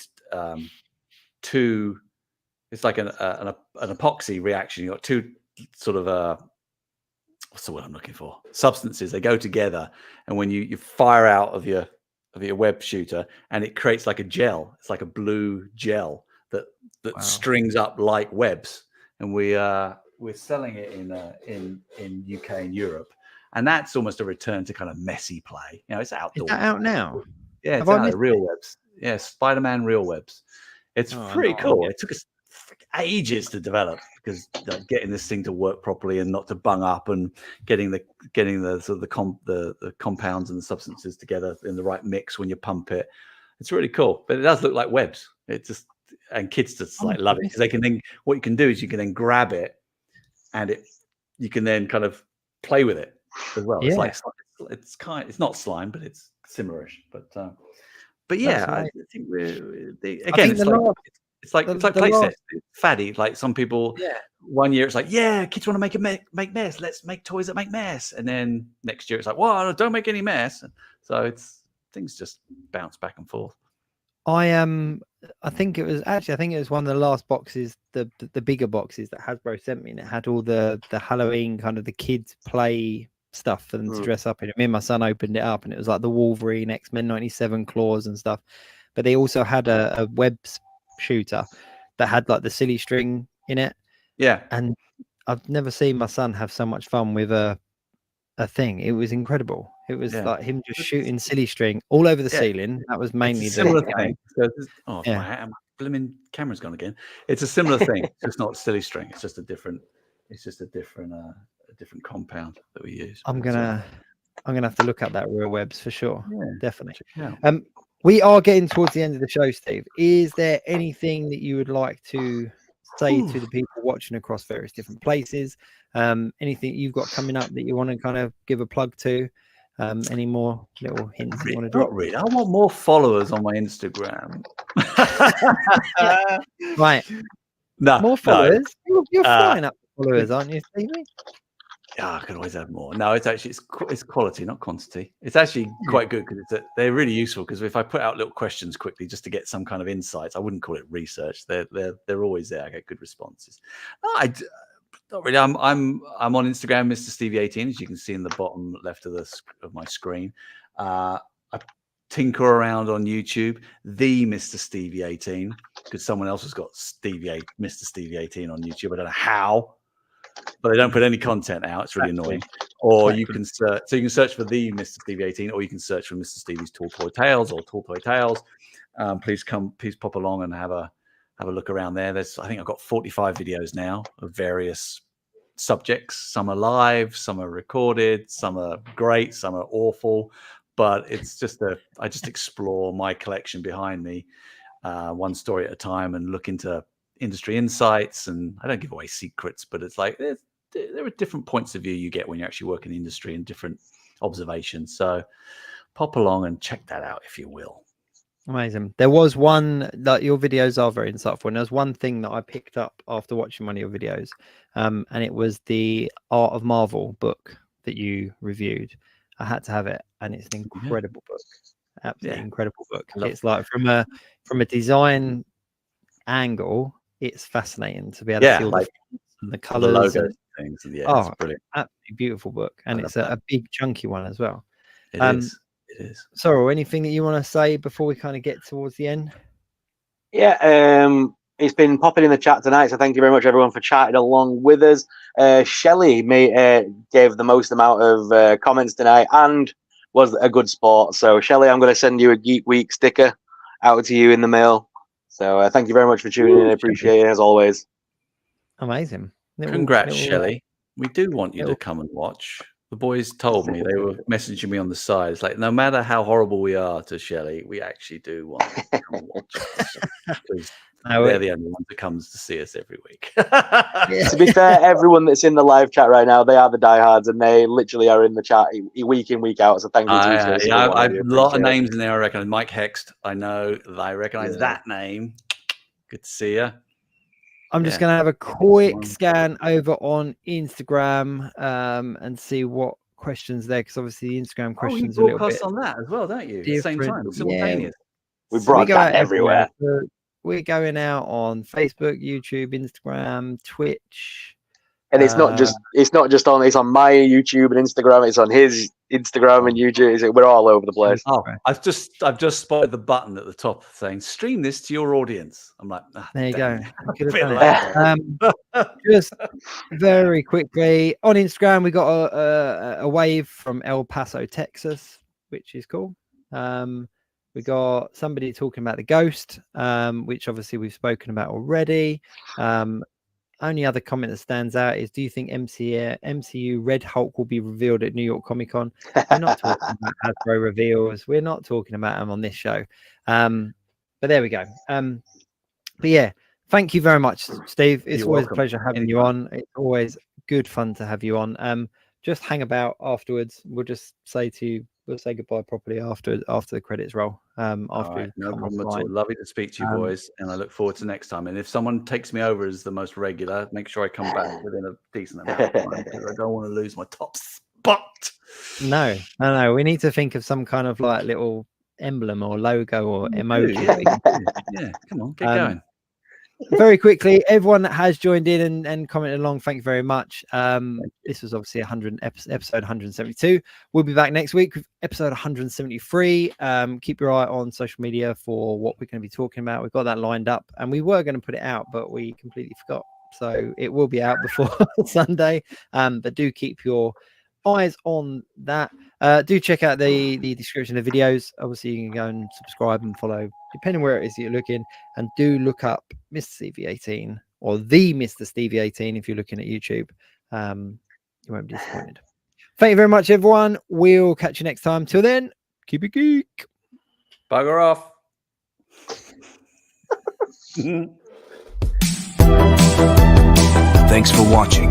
Speaker 4: two. It's like an epoxy reaction. You got two sort of what's the word I'm looking for? Substances. They go together, and when you fire out of your a web shooter, and it creates like a gel. It's like a blue gel that strings up like webs, and we're selling it in UK and Europe, and that's almost a return to kind of messy play. It's outdoors.
Speaker 2: Is that out now?
Speaker 4: Yeah, it's out there, real webs. Yeah, Spider-Man real webs. It's pretty cool. It took us ages to develop because getting this thing to work properly and not to bung up, and getting the sort of the compounds and the substances together in the right mix when you pump it. It's really cool, but it does look like webs. And kids just like love it because they can then, what you can do is you can then grab it, and you can then kind of play with it as well.
Speaker 2: Yeah.
Speaker 4: It's not slime, but it's similarish. But yeah, I think it's like play sets. It's faddy. Like some people, one year it's like, kids want to make mess. Let's make toys that make mess. And then next year it's like, well, don't make any mess. And so things just bounce back and forth.
Speaker 2: I think it was one of the last boxes, the bigger boxes that Hasbro sent me, and it had all the Halloween kind of the kids play stuff for them to dress up in. Me and my son opened it up, and it was like the Wolverine, X-Men 97 claws and stuff. But they also had a web shooter that had like the silly string in it. Yeah. And I've never seen my son have so much fun with a thing. It was incredible. It was like him just shooting silly string all over the ceiling. That was mainly the
Speaker 4: similar thing. My blooming camera's gone again. It's a similar thing. It's just not silly string. It's just a different compound that we use.
Speaker 2: I'm gonna have to look at that real webs for sure.
Speaker 4: Yeah,
Speaker 2: definitely. We are getting towards the end of the show, Steve. Is there anything that you would like to say to the people watching across various different places? Anything you've got coming up that you want to kind of give a plug to? Any more little hints you want to drop?
Speaker 4: Not really. I want more followers on my Instagram.
Speaker 2: Right.
Speaker 4: No,
Speaker 2: more followers. No. You're flying up followers, aren't you, Stevie?
Speaker 4: Yeah, I could always have more. No, it's quality, not quantity. It's actually quite good because they're really useful. Because if I put out little questions quickly just to get some kind of insights, I wouldn't call it research. They're always there. I get good responses. No, not really. I'm on Instagram, Mr. Stevie 18, as you can see in the bottom left of my screen. I tinker around on YouTube, the Mr. Stevie 18, because someone else has got Mr. Stevie 18 on YouTube. I don't know how, but they don't put any content out. It's really annoying. Or you can search. So you can search for the Mr. Stevie 18, or you can search for Mr. Stevie's Tall Toy Tales or Tall Toy Tales. Please pop along and have a look around there. I think I've got 45 videos now of various subjects. Some are live, some are recorded, some are great, some are awful. But it's just I just explore my collection behind me, one story at a time, and look into industry insights. And I don't give away secrets, but it's like there are different points of view you get when you actually work in the industry and different observations. So pop along and check that out if you will.
Speaker 2: Amazing. There was one that your videos are very insightful, and there's one thing that I picked up after watching one of your videos, and it was the Art of Marvel book that you reviewed. I had to have it, and it's an incredible book. Absolutely incredible book. It's like from a design angle, it's fascinating to be able to see all the colors,
Speaker 4: the logos, things. Yeah, it's brilliant.
Speaker 2: Absolutely beautiful book, and it's a big chunky one as well.
Speaker 4: It is. It is.
Speaker 2: Sorrel, anything that you want to say before we kind of get towards the end?
Speaker 3: Yeah, it's been popping in the chat tonight, so thank you very much, everyone, for chatting along with us. Shelley gave the most amount of comments tonight and was a good sport. So, Shelley, I'm going to send you a Geek Week sticker out to you in the mail. So, thank you very much for tuning in. I appreciate it, as always.
Speaker 2: Amazing.
Speaker 4: Congrats, Shelley. We do want you to come and watch. The boys told me, they were messaging me on the side. It's like, no matter how horrible we are to Shelley, we actually do want to come and watch us. Because they're the only ones that comes to see us every week.
Speaker 3: To be fair, everyone that's in the live chat right now, they are the diehards, and they literally are in the chat week in, week out. So thank you.
Speaker 4: I've a lot of names in there. I reckon Mike Hext. I know. I recognize that name. Good to see you.
Speaker 2: I'm just going to have a quick scan over on Instagram and see what questions there, because obviously the Instagram questions
Speaker 4: you broadcast on that as well, don't you? At the same time, simultaneous.
Speaker 3: We broadcast everywhere.
Speaker 2: We're going out on Facebook, YouTube, Instagram, Twitch,
Speaker 3: and it's not just on my YouTube and Instagram. It's on his Instagram and YouTube. We're all over the place.
Speaker 4: Oh, I've just spotted the button at the top saying "Stream this to your audience." I'm like,
Speaker 2: there you go. I could have
Speaker 4: Bit
Speaker 2: done it. Just very quickly on Instagram, we got a wave from El Paso, Texas, which is cool. We got somebody talking about the Ghost, which obviously we've spoken about already. Only other comment that stands out is, do you think MCU Red Hulk will be revealed at New York Comic Con? We're not talking about Hasbro reveals. We're not talking about them on this show. But there we go. But yeah, thank you very much, Steve. It's always a pleasure having you on. It's always good fun to have you on. Just hang about afterwards. We'll just say goodbye properly after the credits roll.
Speaker 4: No problem at all. Lovely to speak to you, boys, and I look forward to next time. And if someone takes me over as the most regular, make sure I come back within a decent amount of time, because I don't want to lose my top spot.
Speaker 2: No. We need to think of some kind of like little emblem or logo or emoji.
Speaker 4: Yeah, come on, get going.
Speaker 2: Very quickly, everyone that has joined in and commented along, thank you very much. This was obviously episode 172. We'll be back next week with episode 173. Keep your eye on social media for what we're going to be talking about. We've got that lined up, and we were going to put it out, but we completely forgot. So it will be out before Sunday. But do keep your eyes on that. Do check out the description of the videos. Obviously, you can go and subscribe and follow, depending where it is you're looking. And do look up Mr. CV18 or the Mr. Stevie 18 if you're looking at YouTube. You won't be disappointed. Thank you very much, everyone. We'll catch you next time. Till then, keep it geek.
Speaker 4: Bugger off.
Speaker 1: Thanks for watching.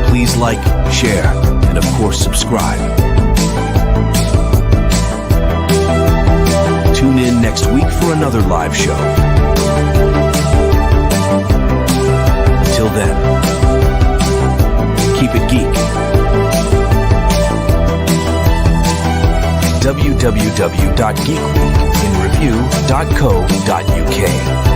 Speaker 1: Please like, share, and of course subscribe. Tune in next week for another live show. Until then, keep it geek. www.geekweekinreview.co.uk